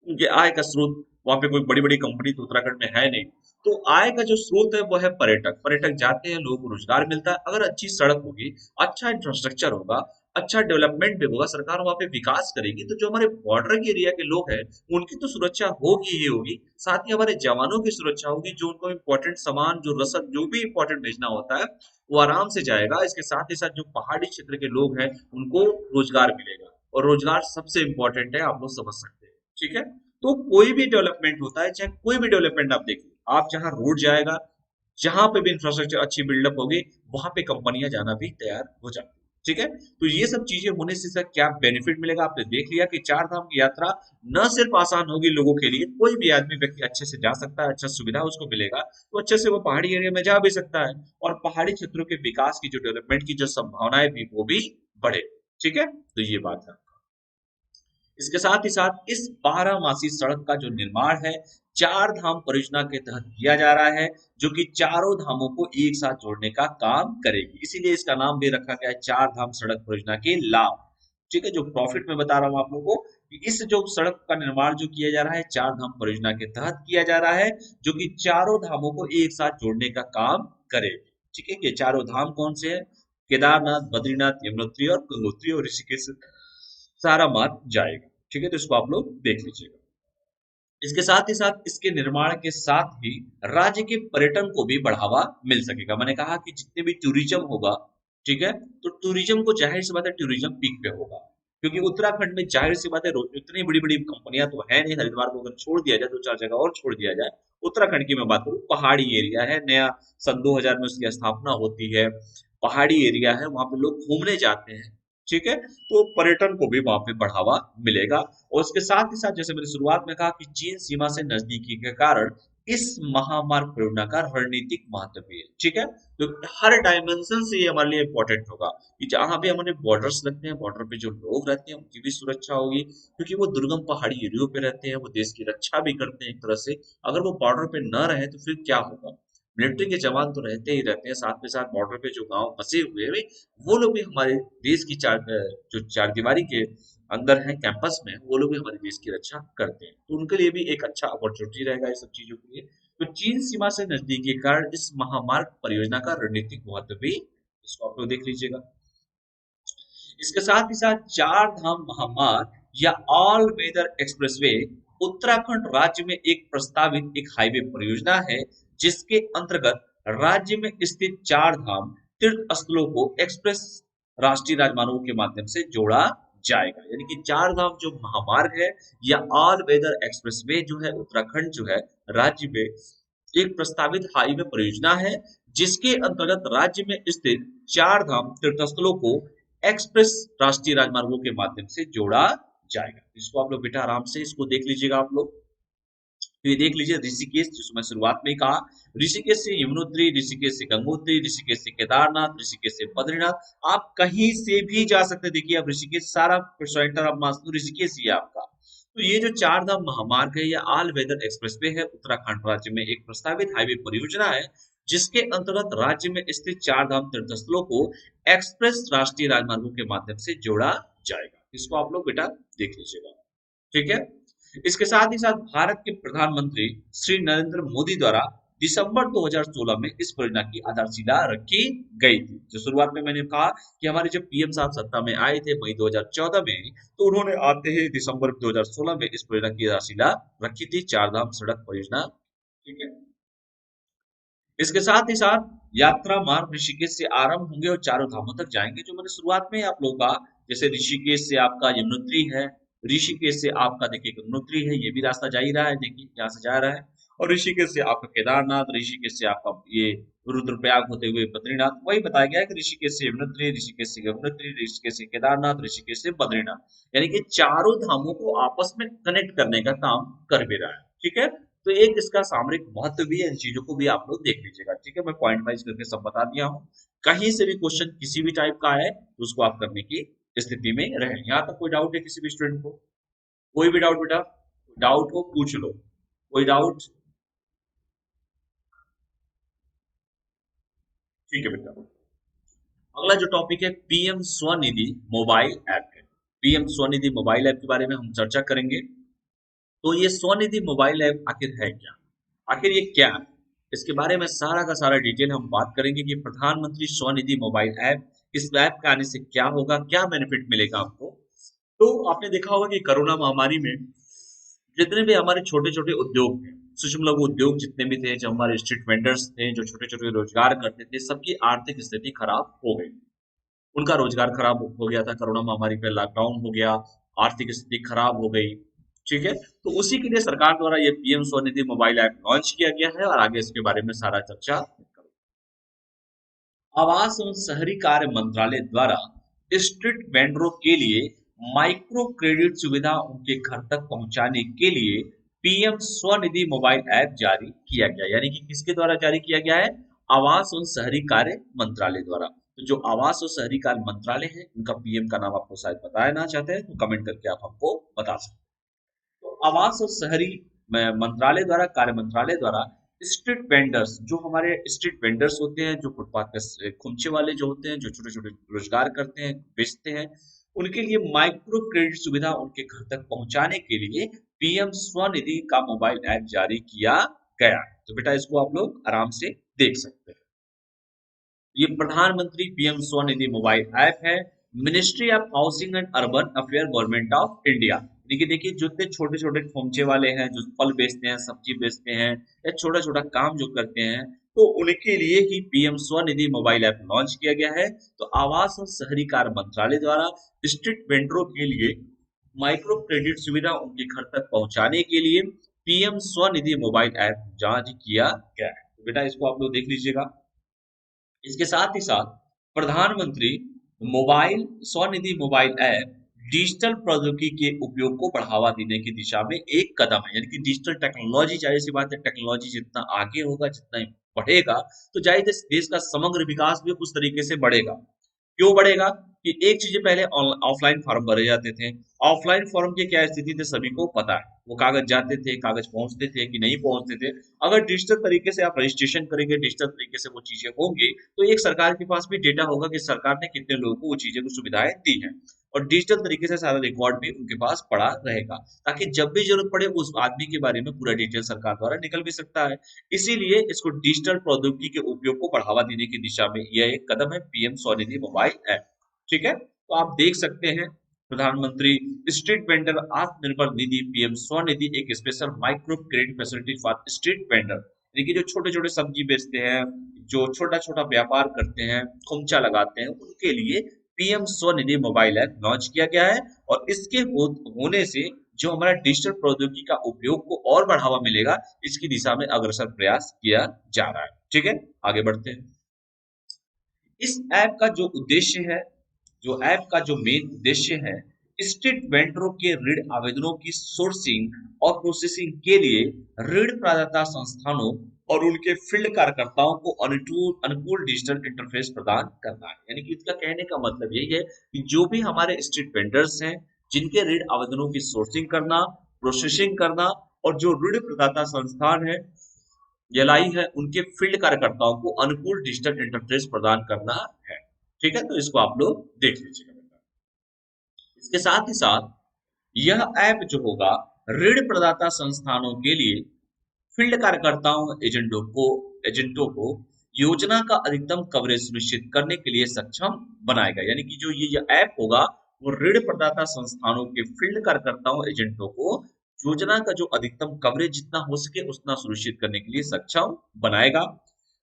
उनके आय का स्रोत, वहां पे कोई बड़ी बड़ी कंपनी तो उत्तराखंड में है नहीं, तो आय का जो स्रोत है वो है पर्यटक। पर्यटक जाते हैं, लोगों को रोजगार मिलता है। अगर अच्छी सड़क होगी, अच्छा इंफ्रास्ट्रक्चर होगा, अच्छा डेवलपमेंट भी होगा, सरकार वहां पे विकास करेगी, तो जो हमारे बॉर्डर के एरिया के लोग हैं उनकी तो सुरक्षा होगी ही होगी, साथ ही हमारे जवानों की सुरक्षा होगी, जो उनको इम्पोर्टेंट सामान, जो रसद, जो भी इम्पोर्टेंट भेजना होता है वो आराम से जाएगा। इसके साथ ही साथ जो पहाड़ी क्षेत्र के लोग हैं उनको रोजगार मिलेगा, और रोजगार सबसे इम्पोर्टेंट है, आप लोग समझ सकते हैं। ठीक है, तो कोई भी डेवलपमेंट होता है, चाहे कोई भी डेवलपमेंट आप देखिए, आप जहां रोड जाएगा, जहां पे भी इंफ्रास्ट्रक्चर अच्छी बिल्डअप होगी, वहां पे कंपनियां जाना भी तैयार हो जाती है। ठीक है, तो ये सब चीजें होने से सर क्या बेनिफिट मिलेगा, आपने देख लिया कि चार धाम की यात्रा न सिर्फ आसान होगी लोगों के लिए, कोई भी आदमी व्यक्ति अच्छे से जा सकता है, अच्छा सुविधा उसको मिलेगा, तो अच्छे से वो पहाड़ी एरिया में जा भी सकता है, और पहाड़ी क्षेत्रों के विकास की, जो डेवलपमेंट की जो संभावनाएं भी, वो भी बढ़े। ठीक है, तो ये बात है। इसके साथ ही साथ इस 12 मासी सड़क का जो निर्माण है, चार धाम परियोजना के तहत किया जा रहा है, जो कि चारों धामों को एक साथ जोड़ने का काम करेगी। इसीलिए इसका नाम भी रखा गया है चार धाम सड़क परियोजना के लाभ। ठीक है, जो प्रॉफिट में बता रहा हूं आप लोगों को कि इस जो सड़क का निर्माण जो किया जा रहा है चार धाम परियोजना के तहत किया जा रहा है, जो कि चारों धामों को एक साथ जोड़ने का काम करेगी। ठीक है, ये चारों धाम कौन से हैं? केदारनाथ, बद्रीनाथ, यमुनोत्री और गंगोत्री और ऋषिकेश सारा मार्ग जाएगा। ठीक है, तो इसको आप लोग देख लीजिएगा। इसके साथ ही साथ इसके निर्माण के साथ ही राज्य के पर्यटन को भी बढ़ावा मिल सकेगा। मैंने कहा कि जितने भी टूरिज्म होगा, ठीक है, तो टूरिज्म को जाहिर सी बात है टूरिज्म पीक पे होगा, क्योंकि उत्तराखंड में जाहिर सी बात है इतनी बड़ी बड़ी कंपनियां तो है नहीं। हरिद्वार को अगर छोड़ दिया जाए, दो चार जगह और छोड़ दिया जाए, उत्तराखंड की मैं बात करूँ, पहाड़ी एरिया है, नया सन 2000 में उसकी स्थापना होती है, पहाड़ी एरिया है, वहां पे लोग घूमने जाते हैं। ठीक है, तो पर्यटन को भी वहां पे बढ़ावा मिलेगा। और उसके साथ ही साथ, जैसे मैंने शुरुआत में कहा कि चीन सीमा से नजदीकी के कारण इस महामार्ग परियोजना का रणनीतिक महत्व भी है। ठीक है, तो हर डायमेंशन से ये हमारे लिए इंपॉर्टेंट होगा कि जहां भी हमारे बॉर्डर्स लगते हैं, बॉर्डर पे जो लोग रहते हैं उनकी भी सुरक्षा होगी, क्योंकि वो दुर्गम पहाड़ी एरियो पे रहते हैं, वो देश की रक्षा भी करते हैं एक तरह से। अगर वो बॉर्डर पे न रहे तो फिर क्या होगा? मिलिट्री के जवान तो रहते ही रहते हैं, साथ में साथ बॉर्डर पे जो गांव बसे हुए हैं, वो लोग भी हमारे देश की जो चार दीवारी के अंदर है कैंपस में, वो लोग भी हमारे देश की रक्षा करते हैं, तो उनके लिए भी एक अच्छा अपॉर्चुनिटी रहेगा ये सब चीजों के लिए। तो चीन सीमा से नजदीकी के कारण इस महामार्ग परियोजना का रणनीतिक महत्व भी, इसको आप लोग देख लीजिएगा। इसके साथ ही साथ चार धाम महामार्ग या ऑल वेदर एक्सप्रेसवे उत्तराखंड राज्य में एक प्रस्तावित एक हाईवे परियोजना है, जिसके अंतर्गत राज्य में स्थित चार धाम तीर्थ स्थलों को एक्सप्रेस राष्ट्रीय राजमार्गों के माध्यम से जोड़ा जाएगा। यानी कि चार धाम जो महामार्ग है या ऑल वेदर एक्सप्रेसवे जो है, उत्तराखंड जो है राज्य में एक प्रस्तावित हाईवे परियोजना है, जिसके अंतर्गत राज्य में स्थित चार धाम तीर्थस्थलों को एक्सप्रेस राष्ट्रीय राजमार्गों के माध्यम से जोड़ा जाएगा। इसको आप लोग बेटा आराम से इसको देख लीजिएगा आप लोग। तो ये देख लीजिए, ऋषिकेश, जिसको मैं शुरुआत में ही कहा, ऋषिकेश से यमुनोत्री, ऋषिकेश से गंगोत्री, ऋषिकेश से केदारनाथ, ऋषिकेश से बद्रीनाथ, आप कहीं से भी जा सकते हैं। देखिए, आप ऋषिकेश सारा सेंटर आप मान लो ऋषिकेश ही है आपका। तो ये जो चार धाम महामार्ग है या ऑल वेदर एक्सप्रेसवे है, उत्तराखंड राज्य में एक प्रस्तावित हाईवे परियोजना है, जिसके अंतर्गत राज्य में स्थित चार धाम तीर्थस्थलों को एक्सप्रेस राष्ट्रीय राजमार्गों के माध्यम से जोड़ा जाएगा। इसको आप लोग बेटा देख लीजिएगा। ठीक है, इसके साथ ही साथ भारत के प्रधानमंत्री श्री नरेंद्र मोदी द्वारा दिसंबर 2016 में इस परियोजना की आधारशिला रखी गई थी। जो शुरुआत में मैंने कहा कि हमारे जब पीएम साहब सत्ता में आए थे मई 2014 में, तो उन्होंने आते ही दिसंबर 2016 में इस परियोजना की आधारशिला रखी थी, चार धाम सड़क परियोजना। ठीक है, इसके साथ ही साथ यात्रा मार्ग ऋषिकेश से आरंभ होंगे और चारों धामों तक जाएंगे। जो मैंने शुरुआत में आप लोगों का, जैसे ऋषिकेश से आपका यमुनोत्री है, ऋषिकेश से आपका देखिए गंगोत्री है, ये भी रास्ता जा ही रहा है, देखिए यहाँ से जा रहा है। और ऋषिकेश से आपका केदारनाथ, ऋषिकेश से आपका ये रुद्रप्रयाग होते हुए बद्रीनाथ। वही बताया गया है कि ऋषिकेश से यमुनोत्री, ऋषिकेश से गंगोत्री, ऋषिकेश से केदारनाथ, ऋषिकेश से बद्रीनाथ, यानी कि चारों धामों को आपस में कनेक्ट करने का काम कर भी रहा है। ठीक है, तो एक इसका सामरिक महत्व भी है, इन चीजों को भी आप लोग देख लीजिएगा। ठीक है, मैं पॉइंट वाइज करके सब बता दिया हूँ। कहीं से भी क्वेश्चन किसी भी टाइप का है तो उसको आप करने की स्थिति में रहे। यहाँ तक कोई डाउट है किसी भी स्टूडेंट को? कोई भी डाउट बेटा, डाउट हो पूछ लो, कोई डाउट? ठीक है बेटा, अगला जो टॉपिक है पीएम स्वनिधि मोबाइल ऐप है। पीएम स्वनिधि मोबाइल ऐप के बारे में हम चर्चा करेंगे। तो ये स्वनिधि मोबाइल ऐप आखिर है क्या, आखिर ये क्या है, इसके बारे में सारा का सारा डिटेल हम बात करेंगे कि प्रधानमंत्री स्वनिधि मोबाइल ऐप, इस ऐप के आने से क्या होगा, क्या बेनिफिट मिलेगा आपको। तो आपने देखा होगा कि कोरोना महामारी में जितने भी हमारे छोटे छोटे उद्योग थे, सूक्ष्म लघु उद्योग जितने भी थे, जो हमारे स्ट्रीट वेंडर्स थे, जो छोटे छोटे रोजगार करते थे, सबकी आर्थिक स्थिति खराब हो गई। उनका रोजगार खराब हो गया था, कोरोना महामारी पे लॉकडाउन हो गया, आर्थिक स्थिति खराब हो गई। ठीक है, तो उसी के लिए सरकार द्वारा ये PM Svanidhi mobile app launch किया गया है और आगे इसके बारे में सारा चर्चा करूँ। आवास एवं शहरी कार्य मंत्रालय द्वारा स्ट्रीट वेंडरों के लिए माइक्रो क्रेडिट सुविधा उनके घर तक पहुंचाने के लिए पीएम स्वनिधि मोबाइल ऐप जारी किया गया, यानी कि किसके द्वारा जारी किया गया है? आवास एवं शहरी कार्य मंत्रालय द्वारा। तो जो आवास और शहरी कार्य मंत्रालय है, उनका पीएम का नाम आपको शायद बताना चाहते हैं तो कमेंट करके आप हमको बता सकते हैं। तो आवास और शहरी मंत्रालय द्वारा, कार्य मंत्रालय द्वारा स्ट्रीट वेंडर्स, जो हमारे स्ट्रीट वेंडर्स होते हैं, जो फुटपाथ पे खुमचे वाले जो होते हैं, जो छोटे छोटे रोजगार करते हैं, बेचते हैं, उनके लिए माइक्रो क्रेडिट सुविधा उनके घर तक पहुंचाने के लिए पीएम स्वनिधि का मोबाइल ऐप जारी किया गया है। तो बेटा इसको आप लोग आराम से देख सकते हैं। ये प्रधानमंत्री पीएम स्वनिधि मोबाइल ऐप है, ministry of housing and urban affair, government of India. देखिए देखिए, जो इतने छोटे छोटे खोमचे वाले हैं, जो फल बेचते हैं, सब्जी बेचते हैं, या छोटा छोटा काम जो करते हैं, तो उनके लिए ही PM Svanidhi mobile app launch किया गया है। तो आवास और शहरी कार्य मंत्रालय द्वारा स्ट्रीट वेंडरों के लिए माइक्रो क्रेडिट सुविधा उनके घर तक पहुंचाने के लिए पीएम स्वनिधि मोबाइल ऐप जारी किया गया है। तो बेटा इसको आप लोग देख लीजिएगा। इसके साथ ही साथ प्रधानमंत्री mobile Svanidhi mobile app digital प्रौद्योगिकी के उपयोग को बढ़ावा देने की दिशा में एक कदम है, यानी कि डिजिटल टेक्नोलॉजी, जाहिर सी बात है, टेक्नोलॉजी जितना आगे होगा, जितना बढ़ेगा, तो जाहिर है देश का समग्र विकास भी उस तरीके से बढ़ेगा। क्यों बढ़ेगा? कि एक चीज पहले ऑफलाइन फॉर्म भरे जाते थे, ऑफलाइन फॉर्म की क्या स्थिति थी सभी को पता है, वो कागज जाते थे, कागज पहुंचते थे कि नहीं पहुंचते थे। अगर डिजिटल तरीके से आप रजिस्ट्रेशन करेंगे, डिजिटल तरीके से वो चीजें होंगी, तो एक सरकार के पास भी डेटा होगा कि सरकार ने कितने लोगों को वो चीजें को सुविधाएं दी हैं, और डिजिटल तरीके से सारा रिकॉर्ड भी उनके पास पड़ा रहेगा, ताकि जब भी जरूरत पड़े उस आदमी के बारे में पूरा डिटेल सरकार द्वारा निकल भी सकता है। इसीलिए इसको डिजिटल प्रौद्योगिकी के उपयोग को बढ़ावा देने की दिशा में यह एक कदम है, पीएम स्वनिधि मोबाइल ऐप। ठीक है, तो आप देख सकते हैं प्रधानमंत्री street vendor Atmanirbhar Nidhi PM Svanidhi एक special micro credit facility for street vendor, यानी कि जो छोटे छोटे सब्जी बेचते हैं, जो छोटा छोटा व्यापार करते हैं, खुमचा लगाते हैं, उनके लिए PM Svanidhi mobile app launch किया गया है। और इसके होने से जो हमारा डिजिटल प्रौद्योगिकी का उपयोग को और बढ़ावा मिलेगा, इसकी दिशा में अग्रसर प्रयास किया जा रहा है। ठीक है, आगे बढ़ते हैं। इस ऐप का जो उद्देश्य है, जो ऐप का जो मेन उद्देश्य है, स्ट्रीट वेंडरों के ऋण आवेदनों की सोर्सिंग और प्रोसेसिंग के लिए ऋण प्रदाता संस्थानों और उनके फील्ड कार्यकर्ताओं को अनुकूल डिजिटल इंटरफेस प्रदान करना है। यानी कि इसका कहने का मतलब यही है कि जो भी हमारे स्ट्रीट वेंडर्स हैं, जिनके ऋण आवेदनों की सोर्सिंग करना, प्रोसेसिंग करना, और जो ऋण प्रदाता संस्थान है, एलआई है, उनके फील्ड कार्यकर्ताओं को अनुकूल डिजिटल इंटरफेस प्रदान करना है। ठीक है, तो इसको आप लोग देख लीजिएगा। इसके साथ ही साथ यह ऐप जो होगा ऋण प्रदाता संस्थानों के लिए फील्ड कार्यकर्ताओं एजेंटों को योजना का अधिकतम कवरेज सुनिश्चित करने के लिए सक्षम बनाएगा। यानी कि जो ये ऐप होगा वो ऋण प्रदाता संस्थानों के फील्ड कार्यकर्ताओं एजेंटों को योजना का जो अधिकतम कवरेज जितना हो सके उतना सुनिश्चित करने के लिए सक्षम बनाएगा।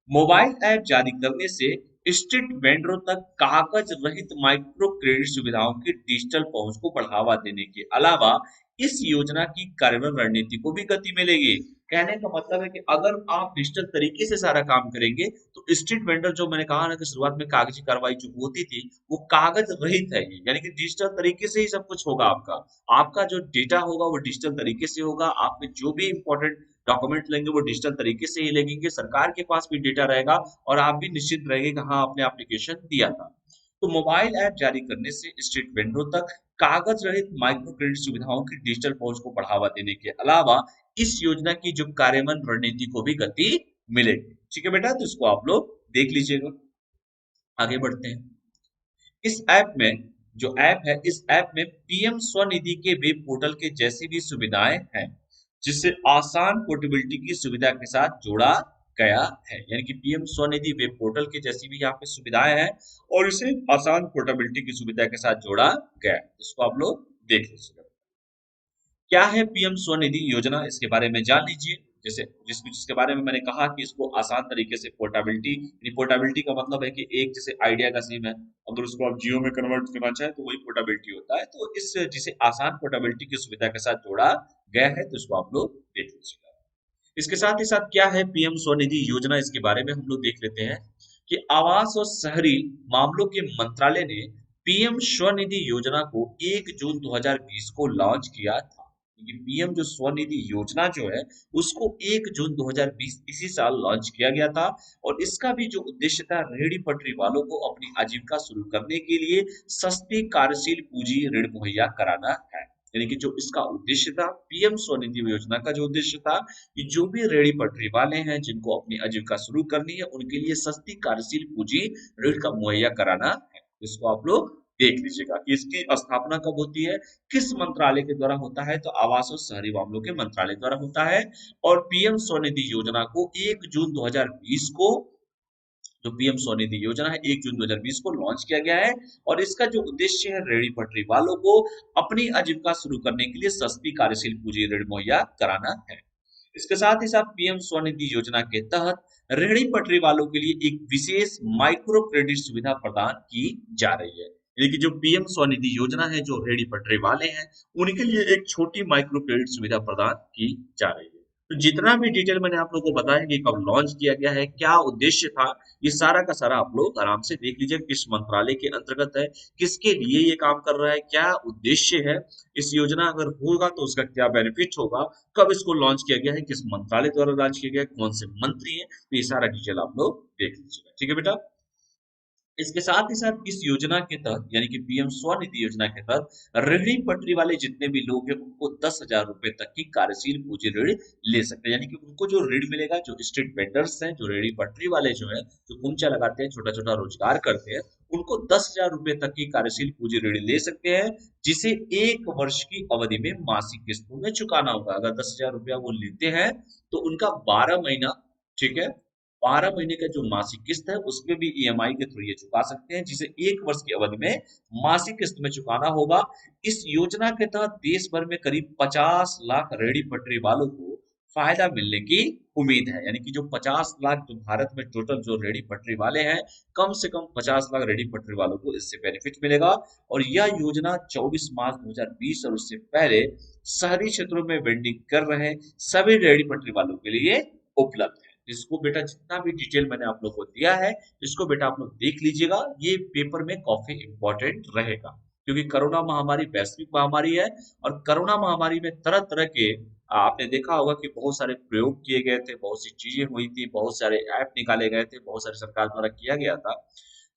मोबाइल ऐप जारी करने से स्ट्रीट वेंडरों तक कागज रहित माइक्रो क्रेडिट सुविधाओं की डिजिटल पहुंच को बढ़ावा देने के अलावा इस योजना की कार्यान्वयन रणनीति को भी गति मिलेगी। कहने का मतलब है कि अगर आप डिजिटल तरीके से सारा काम करेंगे तो स्ट्रीट वेंडर, जो मैंने कहा ना कि शुरुआत में कागजी कार्रवाई जो होती थी, वो कागज रहित है ये, यानी कि डिजिटल तरीके से ही सब कुछ होगा। आपका आपका जो डेटा होगा वो डिजिटल तरीके से होगा। आपके जो भी इंपॉर्टेंट डॉक्यूमेंट लेंगे वो डिजिटल तरीके से ही लेंगे। सरकार के पास भी डेटा रहेगा और आप भी निश्चित रहेंगे कि हाँ आपने एप्लीकेशन दिया था। तो मोबाइल ऐप जारी करने से स्ट्रीट वेंडरों तक कागज रहित माइक्रो क्रेडिट सुविधाओं की डिजिटल पहुंच को बढ़ावा देने के अलावा इस योजना की जो कार्यान्वयन रणनीति को भी गति मिलेगी। ठीक है बेटा, तो इसको आप लोग देख लीजिएगा। आगे बढ़ते हैं। इस ऐप में जो ऐप है, इस ऐप में पीएम स्वनिधि के वेब पोर्टल के जैसी भी सुविधाएं हैं, जिससे आसान पोर्टेबिलिटी की सुविधा के साथ जोड़ा गया है। यानी कि पीएम स्वनिधि वेब पोर्टल के जैसी भी यहाँ पे सुविधाएं हैं और इसे आसान पोर्टेबिलिटी की सुविधा के साथ जोड़ा गया है। इसको आप लोग देख लीजिएगा। क्या है पीएम स्वनिधि योजना, इसके बारे में जान लीजिए। जैसे जिसके बारे में मैंने कहा कि इसको आसान तरीके से पोर्टेबिलिटी, पोर्टेबिलिटी का मतलब है कि एक जैसे आइडिया का सिम है, अगर उसको आप जियो में कन्वर्ट करना चाहे तो वही पोर्टेबिलिटी होता है। तो इस जिसे आसान पोर्टेबिलिटी की सुविधा के साथ जोड़ा गया है, तो इसको आप लोग देख लीजिएगा। इसके साथ ही साथ क्या है पीएम स्वनिधि योजना, इसके बारे में हम लोग देख लेते हैं कि आवास और शहरी मामलों के मंत्रालय ने पीएम स्वनिधि योजना को 1 जून 2020 को लॉन्च किया था। ये पीएम जो स्वनिधि योजना जो है उसको 1 जून 2020 इसी साल लॉन्च किया गया था। और इसका भी जो उद्देश्य था रेहड़ी पटरी वालों को अपनी आजीविका शुरू करने के लिए सस्ती कार्यशील पूंजी ऋण मुहैया कराना है। यानी कि जो इसका उद्देश्य था, पीएम स्वनिधि योजना का जो उद्देश्य था कि जो भी रेहड़ी पटरी वाले हैं जिनको अपनी आजीविका शुरू करनी है उनके लिए सस्ती कार्यशील पूंजी ऋण का मुहैया कराना है। इसको आप लोग देख लीजिएगा कि इसकी स्थापना कब होती है, किस मंत्रालय के द्वारा होता है, तो आवास और शहरी मामलों के मंत्रालय द्वारा होता है। और पीएम स्वनिधि योजना को 1 जून 2020 को, जो पीएम स्वनिधि योजना है 1 जून 2020 को लॉन्च किया गया है। और इसका जो उद्देश्य है रेहड़ी पटरी वालों को अपनी आजीविका शुरू करने के लिए सस्ती कार्यशील पूंजी ऋण मुहैया कराना है। इसके साथ ही साथ पीएम स्वनिधि योजना के तहत रेहड़ी पटरी वालों के लिए एक विशेष माइक्रो क्रेडिट सुविधा प्रदान की जा रही है। यानी कि जो पीएम स्वनिधि योजना है, जो रेहड़ी पटरी वाले हैं उनके लिए एक छोटी माइक्रो क्रेडिट सुविधा प्रदान की जा रही है। तो जितना भी डिटेल मैंने आप लोगों को बताया कि कब लॉन्च किया गया है, क्या उद्देश्य था, ये सारा का सारा आप लोग आराम से देख लीजिए। किस मंत्रालय के अंतर्गत है, किसके लिए ये काम कर रहा है, क्या उद्देश्य है, इस योजना अगर होगा तो उसका क्या बेनिफिट होगा, कब इसको लॉन्च किया गया है, किस मंत्रालय द्वारा लॉन्च किया गया है, कौन से मंत्री हैं, तो ये सारा डिटेल आप लोग देख लीजिएगा। ठीक है बेटा। इसके साथ ही साथ इस योजना के तहत, यानी कि पीएम स्वनिधि योजना के तहत रेहड़ी पटरी वाले जितने भी लोग हैं उनको 10,000 रुपए तक की कार्यशील पूंजी ऋण ले सकते हैं। यानी कि उनको जो ऋण मिलेगा, जो स्ट्रीट वेंडर्स हैं, जो रेहड़ी पटरी वाले जो है, जो कुंचा लगाते हैं, छोटा छोटा रोजगार करते हैं, उनको 10,000 रुपए तक की कार्यशील पूंजी ऋण ले सकते हैं, जिसे 1 वर्ष की अवधि में मासिक किस्तों में चुकाना होगा। अगर 10,000 रुपया वो लेते हैं तो उनका 12 महीना, ठीक है, 12 महीने का जो मासिक किस्त है उसमें भी ईएमआई के थ्रू ये चुका सकते हैं, जिसे 1 वर्ष की अवधि में मासिक किस्त में चुकाना होगा। इस योजना के तहत देश भर में करीब 50 लाख रेहड़ी पटरी वालों को फायदा मिलने की उम्मीद है। यानी कि जो 50 लाख जो भारत में टोटल जो रेहड़ी पटरी वाले हैं, कम से कम 50 लाख रेहड़ी पटरी वालों को इससे बेनिफिट मिलेगा। और यह योजना 24 मार्च 2020 और उससे पहले शहरी क्षेत्रों में वेंडिंग कर रहे सभी रेहड़ी पटरी वालों के लिए उपलब्ध है। इसको बेटा जितना भी डिटेल मैंने आप लोग को दिया है, इसको बेटा आप लोग देख लीजिएगा। ये पेपर में काफी इंपॉर्टेंट रहेगा, क्योंकि कोरोना महामारी वैश्विक महामारी है। और कोरोना महामारी में तरह तरह के आपने देखा होगा कि बहुत सारे प्रयोग किए गए थे, बहुत सी चीजें हुई थी, बहुत सारे ऐप निकाले गए थे, बहुत सारे सरकार द्वारा किया गया था।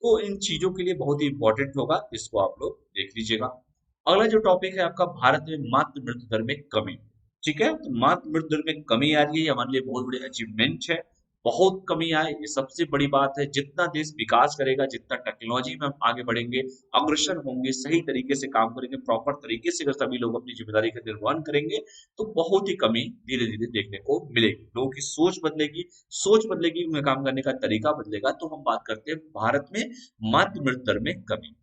तो इन चीजों के लिए बहुत ही इंपॉर्टेंट होगा, इसको आप लोग देख लीजिएगा। अगला जो टॉपिक है आपका, भारत में मातृ मृत्यु दर में कमी। ठीक है, तो मातृ मृत्यु दर में कमी आ रही है, हमारे लिए बहुत बड़ी अचीवमेंट है। बहुत कमी आए, ये सबसे बड़ी बात है। जितना देश विकास करेगा, जितना टेक्नोलॉजी में हम आगे बढ़ेंगे, अग्रसर होंगे, सही तरीके से काम करेंगे, प्रॉपर तरीके से अगर सभी लोग अपनी जिम्मेदारी का निर्वहन करेंगे, तो बहुत ही कमी धीरे धीरे देखने को मिलेगी। लोगों की सोच बदलेगी, उनका काम करने का तरीका बदलेगा। तो हम बात करते हैं भारत में मातृ मृत्यु दर में कमी।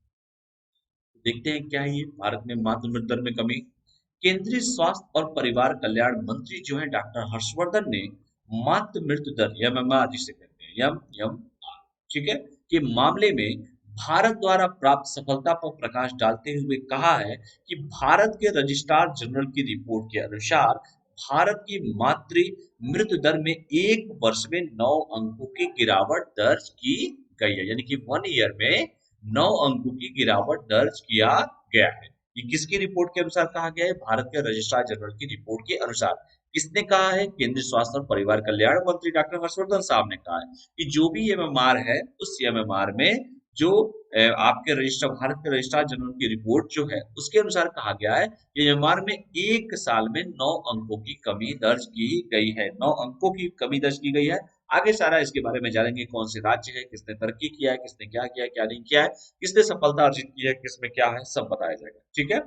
देखते हैं क्या है ये भारत में मातृ मृत्यु दर में कमी। केंद्रीय स्वास्थ्य और परिवार कल्याण मंत्री जो है डॉक्टर हर्षवर्धन ने मातृ मृत्यु दर एमएमआर जिसे कहते हैं एमएमआर, ठीक है, के मामले में भारत द्वारा प्राप्त सफलता पर प्रकाश डालते हुए कहा है कि भारत के रजिस्ट्रार जनरल की रिपोर्ट के अनुसार भारत की मातृ मृत्यु दर में एक वर्ष में 9 अंकों की गिरावट दर्ज की गई है। यानी कि 1 ईयर में 9 अंकों की गिरावट दर्ज किया गया है। ये किसकी रिपोर्ट के अनुसार कहा गया है? भारत के रजिस्ट्रार जनरल की रिपोर्ट के अनुसार। किसने कहा है? केंद्रीय स्वास्थ्य और परिवार कल्याण मंत्री डॉक्टर हर्षवर्धन साहब ने कहा है कि जो भी एमएमआर है, उस एमएमआर में जो आपके रजिस्ट्रार, भारत के रजिस्ट्रार जनरल की रिपोर्ट जो है उसके अनुसार कहा गया है कि एमएमआर में एक साल में 9 अंकों की कमी दर्ज की गई है। 9 अंकों की कमी दर्ज की गई है। आगे सारा इसके बारे में जानेंगे, कौन से राज्य है, किसने तरक्की किया है, किसने क्या किया, क्या नहीं किया है, किसने सफलता अर्जित की है, किसमें क्या है, सब बताया जाएगा। ठीक है,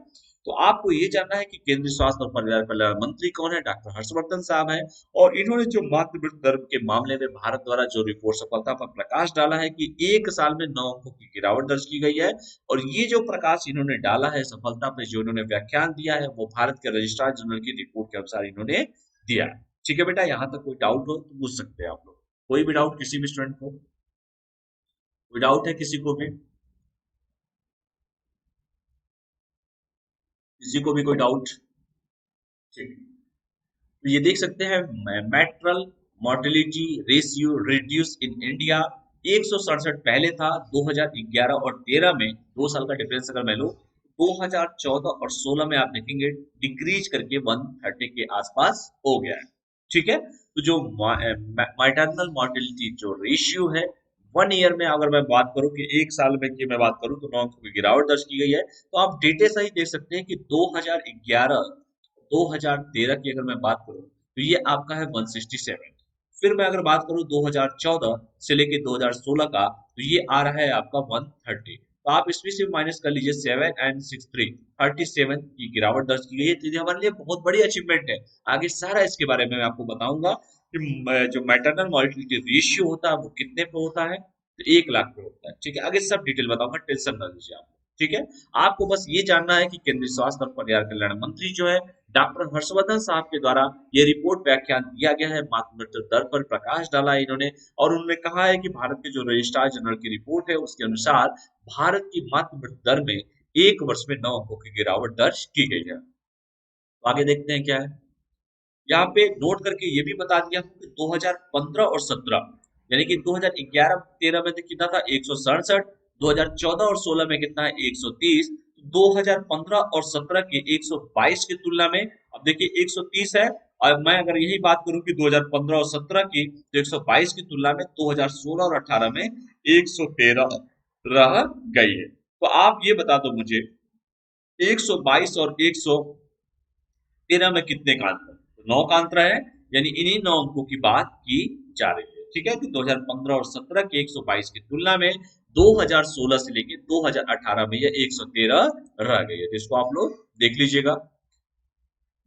तो आपको ये जानना है कि केंद्रीय स्वास्थ्य और परिवार कल्याण मंत्री कौन है? डॉक्टर हर्षवर्धन साहब है। और इन्होंने जो मातृ मृत्यु दर के मामले में भारत द्वारा जो रिपोर्ट सफलता पर प्रकाश डाला है कि एक साल में 9 अंकों की गिरावट दर्ज की गई है। और ये जो प्रकाश इन्होंने डाला है सफलता पे, जो इन्होंने व्याख्यान दिया है, वो भारत के रजिस्ट्रार जनरल की रिपोर्ट के अनुसार इन्होंने दिया है। ठीक है बेटा, यहाँ तक कोई डाउट हो तो पूछ सकते हैं आप लोग। कोई भी डाउट किसी भी स्टूडेंट को? कोई डाउट है किसी को भी? किसी को भी कोई डाउट? ठीक, तो ये देख सकते हैं material mortality ratio reduce in India 167 पहले था 2011 और 13 में, 2 साल का डिफरेंस अगर मैं लूं, 2014 और 16 में आप देखेंगे डिक्रीज करके 130 के आसपास हो गया है। ठीक है, तो जो मैटरनल मोर्टेलिटी जो रेशियो है 1 ईयर में, अगर मैं बात करूं कि एक साल में की मैं बात करूं, तो 9 अंकों की गिरावट दर्ज की गई है। तो आप डेटे सही देख सकते हैं कि 2011 2013 की अगर मैं बात करूं तो ये आपका है 167। फिर मैं अगर बात करूं 2014 से लेके 2016 का, तो ये आ रहा है आपका 130। तो आप इसमें से माइनस कर लीजिए 7 एंड 6 3, 37 की गिरावट दर्ज की गई है। तो ये हमारे लिए बहुत बड़ी अचीवमेंट है। आगे सारा इसके बारे में मैं आपको बताऊंगा कि जो मैटरनल मॉर्टेलिटी रेशियो होता है वो कितने पे होता है, तो 1 लाख पे होता है। ठीक है, आगे सब डिटेल बताऊंगा, टेंशन ना लीजिए आप। ठीक है, आपको बस ये जानना है कि केंद्रीय स्वास्थ्य और परिवार कल्याण मंत्री जो है डॉक्टर हर्षवर्धन साहब के द्वारा ये रिपोर्ट व्याख्यान दिया गया है, मातृ मृत्यु दर पर प्रकाश डाला है इन्होंने। और उन्होंने कहा है कि भारत के जो रजिस्ट्रार जनरल की रिपोर्ट है उसके अनुसार भारत की मातृ मृत्यु दर में एक वर्ष में 9 अंकों की गिरावट दर्ज की गई है। तो आगे देखते हैं क्या है। यहाँ पे नोट करके ये भी बता दिया हूँ कि 2015 और 17, यानी कि 2011-13 में तो कितना था 167, 2014 और 16 में कितना है 130, 2015 और 17 के 122 की तुलना में अब देखिए 130 है। और मैं अगर यही बात करूं कि 2015 और 17 की, तो 122 की तुलना में 2016 और 18 में 113 रह गई है। तो आप ये बता दो मुझे 122 और 113 में कितने का अंतर? तो 9 का अंतर है, यानी इन्हीं 9 अंकों की बात की जा रही है। ठीक है, कि 2015 और 17 के 122 की तुलना में 2016 से लेके 2018 में यह 113 रह गई है। तो इसको आप लोग देख लीजिएगा।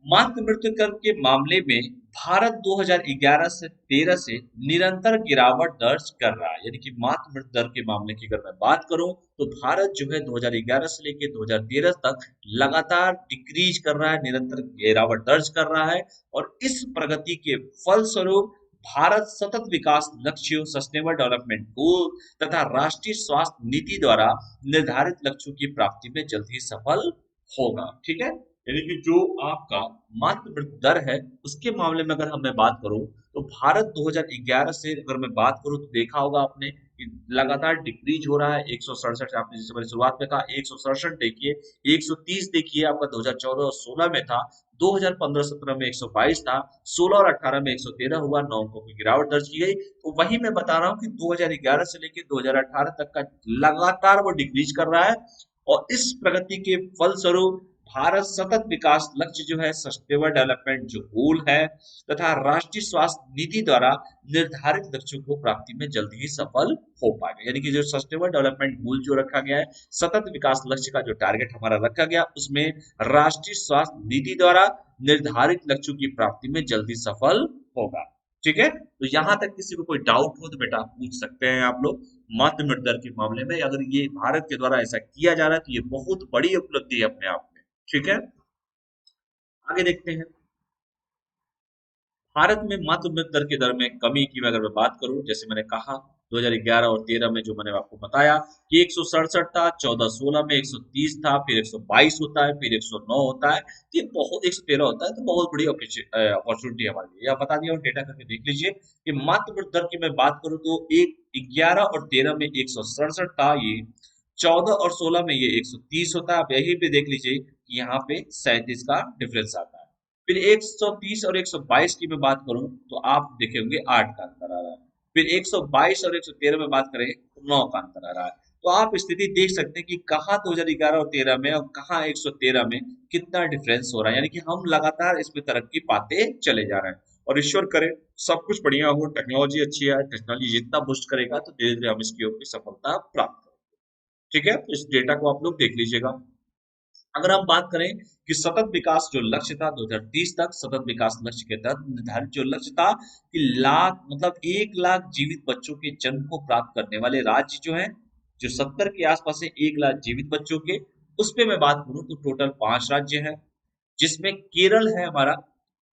मातृ मृत्यु दर के मामले में भारत 2011 से 13 से निरंतर गिरावट दर्ज कर रहा है। यानी कि मातृ मृत्यु दर के मामले की अगर मैं बात करूं, तो भारत जो है 2011 से लेकर 2013 तक लगातार डिक्रीज कर रहा है, निरंतर गिरावट दर्ज कर रहा है। और इस प्रगति के फलस्वरूप भारत सतत विकास लक्ष्यों, सस्टेनेबल डेवलपमेंट गोल तथा राष्ट्रीय स्वास्थ्य नीति द्वारा निर्धारित लक्ष्यों की प्राप्ति में जल्द ही सफल होगा। ठीक है, यानी कि जो आपका मातृ मृत्यु दर है उसके मामले में अगर हम मैं बात करूं, तो भारत 2011 से अगर मैं बात करूं तो देखा होगा आपने कि लगातार डिक्रीज हो रहा है। 167 आपने जैसे मैंने शुरुआत में कहा 167 देखिए, 130 देखिए आपका 2014 और 16 में था, 2015-17 में 122 था, 16 और 18 में 113 हुआ, 9 अंकों की गिरावट दर्ज की गई। तो वही मैं बता रहा हूँ कि 2011 से लेकर 2018 तक का लगातार वो डिक्रीज कर रहा है। और इस प्रगति के फलस्वरूप भारत सतत विकास लक्ष्य जो है सस्टेनेबल डेवलपमेंट जो गोल है तथा राष्ट्रीय स्वास्थ्य नीति द्वारा निर्धारित लक्ष्यों को प्राप्ति में जल्दी ही सफल हो पाएगा। यानी कि जो सस्टेनेबल डेवलपमेंट गोल जो रखा गया है, सतत विकास लक्ष्य का जो टारगेट हमारा रखा गया, उसमें राष्ट्रीय स्वास्थ्य नीति द्वारा निर्धारित लक्ष्यों की प्राप्ति में जल्दी सफल होगा। ठीक है, तो यहाँ तक किसी को कोई डाउट हो तो बेटा आप पूछ सकते हैं आप लोग। मातृ मृत्यु दर के मामले में अगर ये भारत के द्वारा ऐसा किया जा रहा है तो ये बहुत बड़ी उपलब्धि है अपने आप में। ठीक है, आगे देखते हैं। भारत में मातृ मृत्यु दर के दर में कमी की अगर मैं बात करूं, जैसे मैंने कहा 2011 और 13 में जो मैंने आपको बताया कि 167 था, 14-16 में 130 था, फिर 122 होता है, फिर 109 होता है, तो ये बहुत 113 होता है, तो बहुत बड़ी अपॉर्चुनिटी हमारे लिए। यह बता दिया और डेटा करके देख लीजिए कि मातृ मृत्यु दर की मैं बात करूं तो एक 11 और 13 में 167 था, ये 14 और 16 में ये 130 होता है। आप यही पे देख लीजिए कि यहाँ पे 37 का डिफरेंस आता है। फिर 130 और 122 की मैं बात करूं तो आप देखेंगे 8 का अंतर आ रहा है। फिर 122 और 113 में बात करें तो 9 का अंतर आ रहा है। तो आप स्थिति देख सकते हैं कि कहाँ 2011 और 13 में और कहाँ 113 में कितना डिफरेंस हो रहा है। यानी कि हम लगातार इसमें तरक्की पाते चले जा रहे हैं और ईश्वर करे सब कुछ बढ़िया हो, टेक्नोलॉजी अच्छी है, टेक्नोलॉजी जितना बूस्ट करेगा तो धीरे धीरे हम इसकी ओर की सफलता प्राप्त करेंगे। ठीक है, तो इस डेटा को आप लोग देख लीजिएगा। अगर हम बात करें कि सतत विकास जो लक्ष्य था 2030 तक, सतत विकास लक्ष्य के तहत निर्धारित जो लक्ष्य था कि लाख मतलब 1 लाख जीवित बच्चों के जन्म को प्राप्त करने वाले राज्य जो है, जो 70 के आसपास है 1 लाख जीवित बच्चों के, उस पे मैं बात करूं तो टोटल 5 राज्य है, जिसमें केरल है हमारा।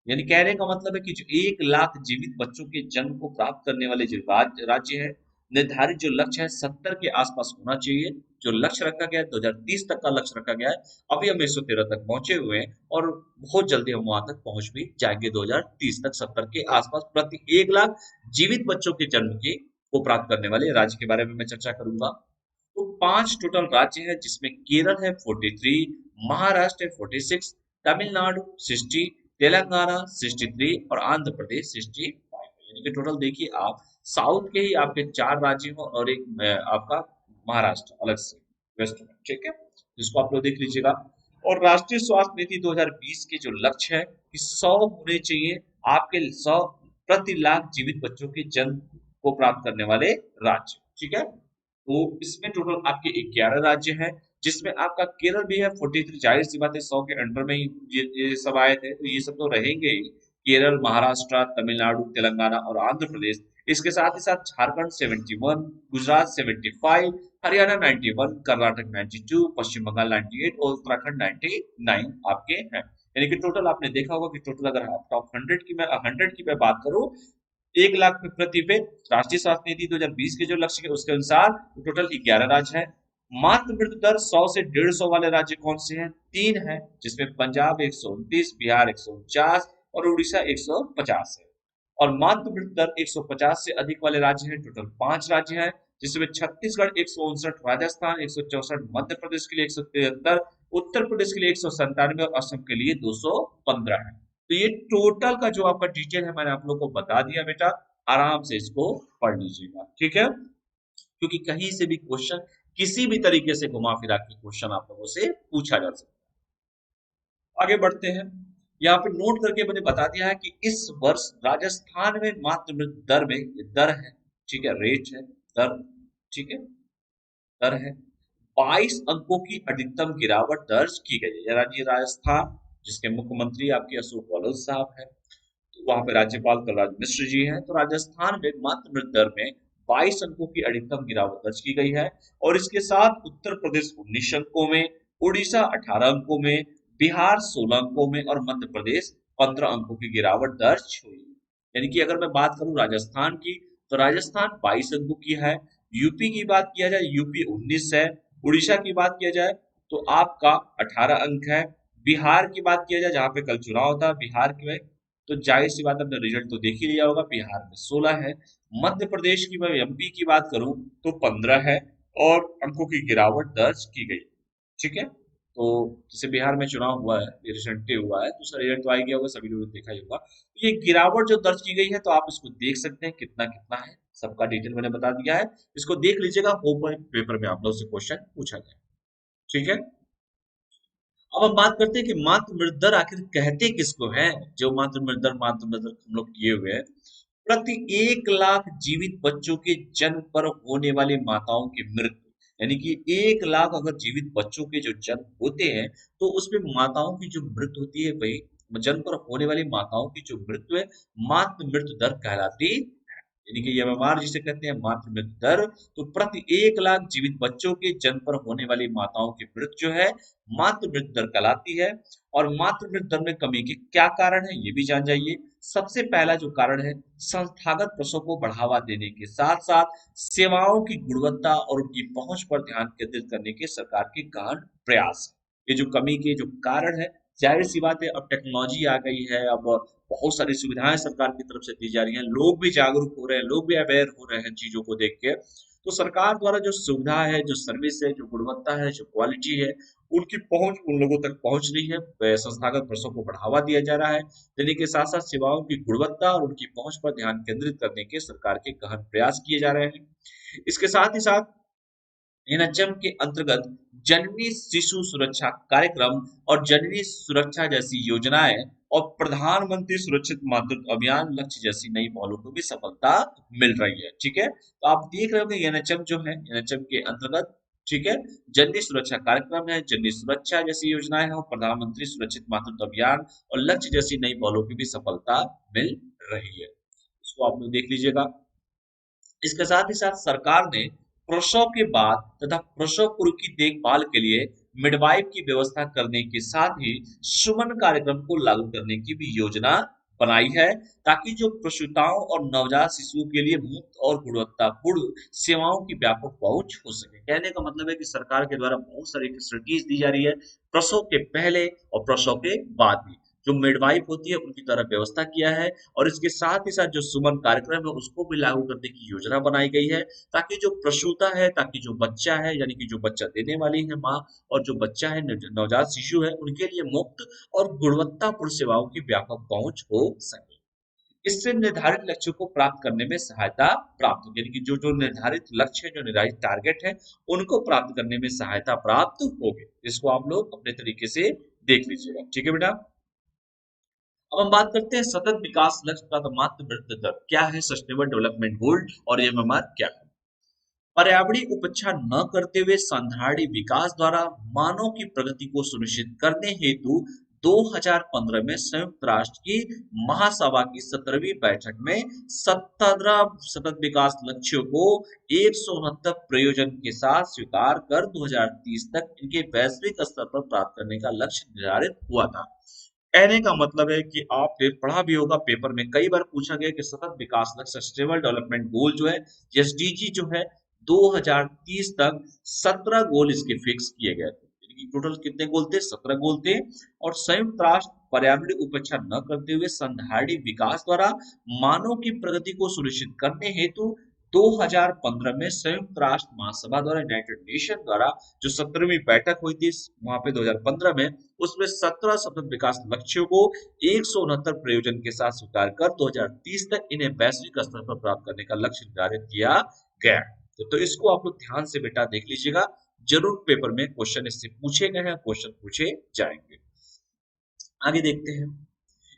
यानी कहने का मतलब है कि जो 1 लाख जीवित बच्चों के जन्म को प्राप्त करने वाले जो राज्य है, निर्धारित जो लक्ष्य है 70 के आसपास होना चाहिए। जो लक्ष्य रखा गया है 2030 तक का लक्ष्य रखा गया है, अभी हम 113 तक पहुंचे हुए हैं और बहुत जल्दी हम वहां तक पहुंच भी जाएंगे। 2030 तक 70 के आसपास प्रति 1 लाख जीवित बच्चों के जन्म के को प्राप्त करने वाले राज्य के बारे में मैं चर्चा करूंगा। तो 5 टोटल राज्य है, जिसमें केरल है 43, महाराष्ट्र है 46, तमिलनाडु 60, तेलंगाना 63 और आंध्र प्रदेश 65। यानी कि टोटल देखिए आप, साउथ के ही आपके 4 राज्य हो और एक आपका महाराष्ट्र अलग से वेस्ट में। ठीक है, जिसको आप लोग देख लीजिएगा। और राष्ट्रीय स्वास्थ्य नीति 2020 के जो लक्ष्य है कि 100 होने चाहिए आपके 100 प्रति लाख जीवित बच्चों के जन्म को प्राप्त करने वाले राज्य। ठीक है, तो इसमें टोटल आपके 11 राज्य हैं, जिसमें आपका केरल भी है 43। जाहिर सी बात है 100 के अंडर में ही ये सब आए थे, तो ये सब तो रहेंगे ही। केरल, महाराष्ट्र, तमिलनाडु, तेलंगाना और आंध्र प्रदेश। इसके साथ ही साथ झारखंड 71, गुजरात 75, हरियाणा 91, कर्नाटक 92, पश्चिम बंगाल 98 और उत्तराखंड 99 आपके हैं। यानी कि टोटल आपने देखा होगा कि टोटल अगर आप टॉप 100 की मैं बात करूं 1 लाख पे प्रति पे राष्ट्रीय स्वास्थ्य नीति 2020 के जो लक्ष्य है उसके अनुसार टोटल 11 राज्य है। मातृ मृत्यु दर 100 से 150 वाले राज्य कौन से हैं? 3 है, जिसमें पंजाब 129, बिहार 149 और उड़ीसा 150 है। और मातृ मृत्यु दर 150 से अधिक वाले राज्य हैं, टोटल 5 राज्य हैं, जिसमें छत्तीसगढ़ 159, राजस्थान 164, मध्य प्रदेश के लिए 173, उत्तर प्रदेश के लिए 197 और असम के लिए 215 है। तो ये टोटल का जो आपका डिटेल है मैंने आप लोग को बता दिया बेटा, आराम से इसको पढ़ लीजिएगा। ठीक है, क्योंकि कहीं से भी क्वेश्चन किसी भी तरीके से घुमा फिरा के क्वेश्चन आप लोगों से पूछा जा सकता है। आगे बढ़ते हैं। यहाँ पे नोट करके मैंने बता दिया है कि इस वर्ष राजस्थान में मातृ मृत्यु दर में ये दर है, ठीक है, रेट है, दर, ठीक है, दर है 22 अंकों की अधिकतम गिरावट दर्ज की गई है। राज्य राजस्थान, जिसके मुख्यमंत्री आपके अशोक गहलोत साहब है, तो वहां पे राज्यपाल कलराज मिश्र जी हैं। तो राजस्थान में मातृ मृत्यु दर में 22 अंकों की अधिकतम गिरावट दर्ज की गई है। और इसके साथ उत्तर प्रदेश 19 अंकों में, उड़ीसा 18 अंकों में, बिहार 16 अंकों में और मध्य प्रदेश 15 अंकों की गिरावट दर्ज हुई। यानी कि अगर मैं बात करूं राजस्थान की, तो राजस्थान 22 अंकों की है। यूपी की बात किया जाए, यूपी 19 है। उड़ीसा की बात किया जाए तो आपका 18 अंक है। बिहार की बात किया जाए, जहां पे कल चुनाव था, बिहार की तो जाहिर सी बात है आपने रिजल्ट तो देख ही लिया होगा, बिहार में 16 है। मध्य प्रदेश की मैं एमपी की बात करूं तो 15 है और अंकों की गिरावट दर्ज की गई। ठीक है, तो जैसे बिहार में चुनाव हुआ है, रिसेंटली हुआ है, तो उसका रिजल्ट तो आ ही गया होगा, सभी लोगों ने देखा ही होगा। तो ये गिरावट जो दर्ज की गई है, तो आप इसको देख सकते हैं कितना कितना है, सबका डिटेल मैंने बता दिया है। इसको देख लीजिएगा, होम पेपर में आप लोग से क्वेश्चन पूछा जाए। ठीक है, अब हम बात करते हैं कि मातृ मृत्यु दर आखिर कहते किसको है। जो मातृ मृत्यु दर हम लोग किए हुए हैं, प्रति 1 लाख जीवित बच्चों के जन्म पर होने वाली माताओं की मृत्यु, यानी कि 1 लाख अगर जीवित बच्चों के जो जन्म होते हैं तो उसमें माताओं की जो मृत्यु होती है, वही जन्म पर होने वाली माताओं की जो मृत्यु है, मातृ मृत्यु दर कहलाती है। यानी कि एमएमआर जिसे कहते हैं मातृ मृत्यु दर, तो प्रति 1 लाख जीवित बच्चों के जन्म पर होने वाली माताओं की मृत्यु जो है, मातृ मृत्यु दर कहलाती है। और मातृ मृत्यु दर में कमी के क्या कारण है, ये भी जान जाइए। सबसे पहला जो कारण है, संस्थागत प्रसव को बढ़ावा देने के साथ साथ सेवाओं की गुणवत्ता और उनकी पहुंच पर ध्यान केंद्रित करने के सरकार के गहन प्रयास है। ये जो कमी के जो कारण है, जाहिर सी बात है, अब टेक्नोलॉजी आ गई है, अब बहुत सारी सुविधाएं सरकार की तरफ से दी जा रही हैं, लोग भी जागरूक हो रहे हैं, लोग भी अवेयर हो रहे हैं चीजों को देख के। तो सरकार द्वारा जो सुविधा है, जो सर्विस है, जो गुणवत्ता है, जो क्वालिटी है, उनकी पहुंच उन लोगों तक पहुंच रही है। संस्थागत प्रसव को बढ़ावा दिया जा रहा है, देने के साथ साथ सेवाओं की गुणवत्ता और उनकी पहुंच पर ध्यान केंद्रित करने के सरकार के गहन प्रयास किए जा रहे हैं। इसके साथ ही साथ एनएचएम के अंतर्गत जननी शिशु सुरक्षा कार्यक्रम और जननी सुरक्षा जैसी योजनाएं और प्रधानमंत्री सुरक्षित मातृत्व अभियान लक्ष्य जैसी नई पहलों को भी सफलता मिल रही है। ठीक है, तो आप देख रहे हो कि एनएचएम जो है, एनएचएम के अंतर्गत, ठीक है, जननी सुरक्षा कार्यक्रम है, जननी सुरक्षा जैसी योजनाएं हैं और प्रधानमंत्री सुरक्षित मातृत्व अभियान और लक्ष्य जैसी नई पहलों की भी सफलता मिल रही है। इसको आप लोग देख लीजिएगा। इसके साथ ही साथ सरकार ने प्रसव के बाद तथा प्रसव पूर्व की देखभाल के लिए मिडवाइफ की व्यवस्था करने के साथ ही सुमन कार्यक्रम को लागू करने की भी योजना बनाई है, ताकि जो प्रसूताओं और नवजात शिशुओं के लिए मुफ्त और गुणवत्तापूर्ण सेवाओं की व्यापक पहुंच हो सके। कहने का मतलब है कि सरकार के द्वारा बहुत सारी फैसिलिटीज दी जा रही है, प्रसव के पहले और प्रसव के बाद भी जो मिडवाइफ होती है उनकी तरह व्यवस्था किया है। और इसके साथ ही साथ जो सुमन कार्यक्रम है उसको भी लागू करने की योजना बनाई गई है, ताकि जो प्रसूता है, ताकि जो बच्चा है, यानी कि जो बच्चा देने वाली है माँ, और जो बच्चा है, नवजात शिशु है, उनके लिए मुफ्त और गुणवत्तापूर्ण सेवाओं की व्यापक पहुंच हो सके। इससे निर्धारित लक्ष्यों को प्राप्त करने में सहायता प्राप्त होगी, यानी कि जो जो निर्धारित लक्ष्य है, जो निर्धारित टारगेट है, उनको प्राप्त करने में सहायता प्राप्त होगी। इसको आप लोग अपने तरीके से देख लीजिएगा। ठीक है बेटा। अब हम बात करते हैं सतत विकास लक्ष्य का मातृ मृत्यु दर क्या है, सस्टेनेबल डेवलपमेंट गोल और एमएमआर क्या है। पर्यावरणीय उपेक्षा न करते हुए संधारणीय विकास द्वारा मानव की प्रगति को सुनिश्चित करने हेतु 2015 में संयुक्त राष्ट्र की महासभा की 17वीं बैठक में 17 सतत विकास लक्ष्यों को 169 प्रयोजन के साथ स्वीकार कर 2030 तक इनके वैश्विक स्तर पर प्राप्त करने का लक्ष्य निर्धारित हुआ था। कहने का मतलब है कि आपने पढ़ा भी होगा, पेपर में कई बार पूछा गया कि सतत विकास लक्ष्य सस्टेनेबल डेवलपमेंट गोल जो है, एसडीजी जो है, 2030 तक 17 गोल इसके फिक्स किए गए थे। यानी कि टोटल कितने गोल थे, 17 गोल थे। और संयुक्त राष्ट्र पर्यावरण उपेक्षा न करते हुए संधारणीय विकास द्वारा मानव की प्रगति को सुनिश्चित करने हेतु 2015 में संयुक्त राष्ट्र महासभा द्वारा, यूनाइटेड नेशन द्वारा जो 17वीं बैठक हुई थी वहां पे 2015 में, उसमें 17 सतत विकास लक्ष्यों को 169 प्रयोजन के साथ स्वीकार कर 2030 तक इन्हें वैश्विक स्तर पर प्राप्त करने का लक्ष्य निर्धारित किया गया। तो इसको आप लोग ध्यान से बेटा देख लीजिएगा, जरूर पेपर में क्वेश्चन इससे पूछे गए हैं, क्वेश्चन पूछे जाएंगे। आगे देखते हैं,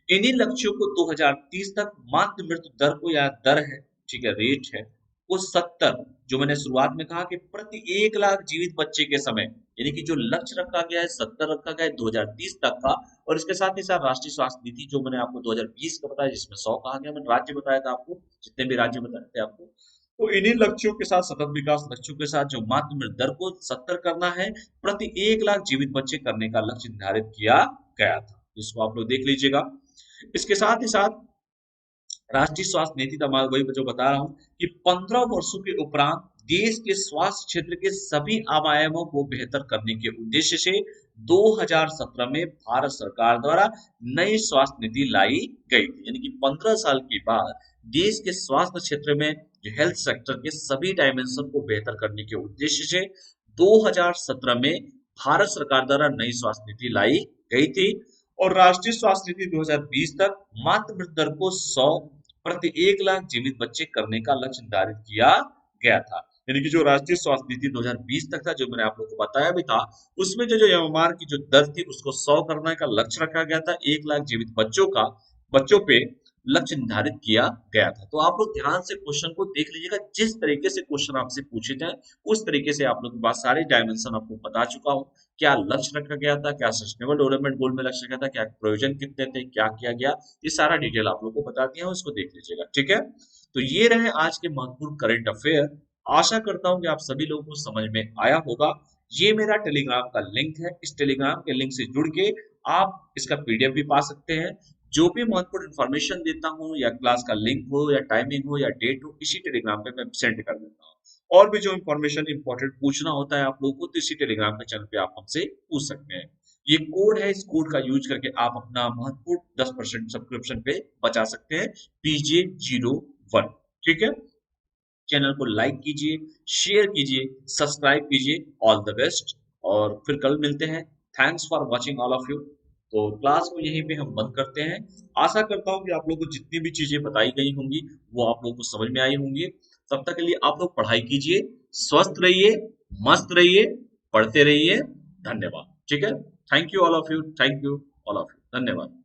इन्हीं लक्ष्यों को 2030 तक मातृ मृत्यु दर को, या दर है, ठीक है, रेट है, वो 70, जो मैंने शुरुआत में कहा कि प्रति 1 लाख जीवित बच्चे के समय, यानी कि जो लक्ष्य रखा गया है 70 रखा गया है 2030 तक का। और इसके साथ ही साथ राष्ट्रीय स्वास्थ्य नीति जो मैंने आपको 2020 का बताया, जिसमें 100 कहा गया, मैंने राज्य बताया था आपको, जितने भी राज्य बताए थे आपको। तो इन्हीं लक्ष्यों के साथ, सतत विकास लक्ष्यों के साथ, जो मातृ मृत्यु दर को 70 करना है, प्रति 1 लाख जीवित बच्चे करने का लक्ष्य निर्धारित किया गया था। इसको आप लोग देख लीजिएगा। इसके साथ ही साथ राष्ट्रीय स्वास्थ्य नीति का मैं वही जो बता रहा हूं कि 15 वर्षों के उपरांत देश के स्वास्थ्य क्षेत्र के सभी आयामों को बेहतर करने के उद्देश्य से 2017 में भारत सरकार द्वारा नई स्वास्थ्य नीति लाई गई थी। यानी कि 15 साल के बाद देश के स्वास्थ्य क्षेत्र में जो हेल्थ सेक्टर के सभी डायमेंशन को बेहतर करने के उद्देश्य से 2017 में भारत सरकार द्वारा नई स्वास्थ्य नीति लाई गई थी। और राष्ट्रीय स्वास्थ्य नीति 2020 तक मातृ मृत्यु दर को 100 प्रति 1 लाख जीवित बच्चे करने का लक्ष्य निर्धारित किया गया था। यानी कि जो राष्ट्रीय स्वास्थ्य नीति 2020 तक था, जो मैंने आप लोगों को बताया भी था, उसमें जो जो एमएमआर की जो दर थी उसको 100 करने का लक्ष्य रखा गया था। 1 लाख जीवित बच्चों पे लक्ष्य निर्धारित किया गया था। तो आप लोग ध्यान से क्वेश्चन को देख लीजिएगा, जिस तरीके से क्वेश्चन आपसे पूछे जाए उस तरीके से आप लोग के पास सारे डायमेंशन आपको बता चुका हूँ। क्या लक्ष्य रखा गया था, क्या सस्टेनेबल डेवलपमेंट गोल में लक्ष्य रखा था, क्या प्रयोजन कितने थे, क्या किया गया, ये सारा डिटेल आप लोग को बता दिया हूँ, इसको देख लीजिएगा। ठीक है, तो ये रहे आज के महत्वपूर्ण करंट अफेयर। आशा करता हूँ कि आप सभी लोगों को समझ में आया होगा। ये मेरा टेलीग्राम का लिंक है, इस टेलीग्राम के लिंक से जुड़ के आप इसका पीडीएफ भी पा सकते हैं। जो भी महत्वपूर्ण इन्फॉर्मेशन देता हूँ, या क्लास का लिंक हो, या टाइमिंग हो, या डेट हो, इसी टेलीग्राम पे मैं सेंड कर देता हूँ। और भी जो इन्फॉर्मेशन इंपॉर्टेंट पूछना होता है आप लोगों को, तो इसी टेलीग्राम के चैनल पे आप हमसे पूछ सकते हैं। ये कोड है, इस कोड का यूज करके आप अपना महत्वपूर्ण 10% सब्सक्रिप्शन पे बचा सकते हैं, PJ01। ठीक है, चैनल को लाइक कीजिए, शेयर कीजिए, सब्सक्राइब कीजिए। ऑल द बेस्ट, और फिर कल मिलते हैं। Thanks for watching all of you. तो क्लास को यहीं पे हम बंद करते हैं। आशा करता हूँ कि आप लोगों को जितनी भी चीजें बताई गई होंगी वो आप लोगों को समझ में आई होंगी। तब तक के लिए आप लोग पढ़ाई कीजिए, स्वस्थ रहिए, मस्त रहिए, पढ़ते रहिए। धन्यवाद। ठीक है, thank you all of you, thank you all of you, धन्यवाद।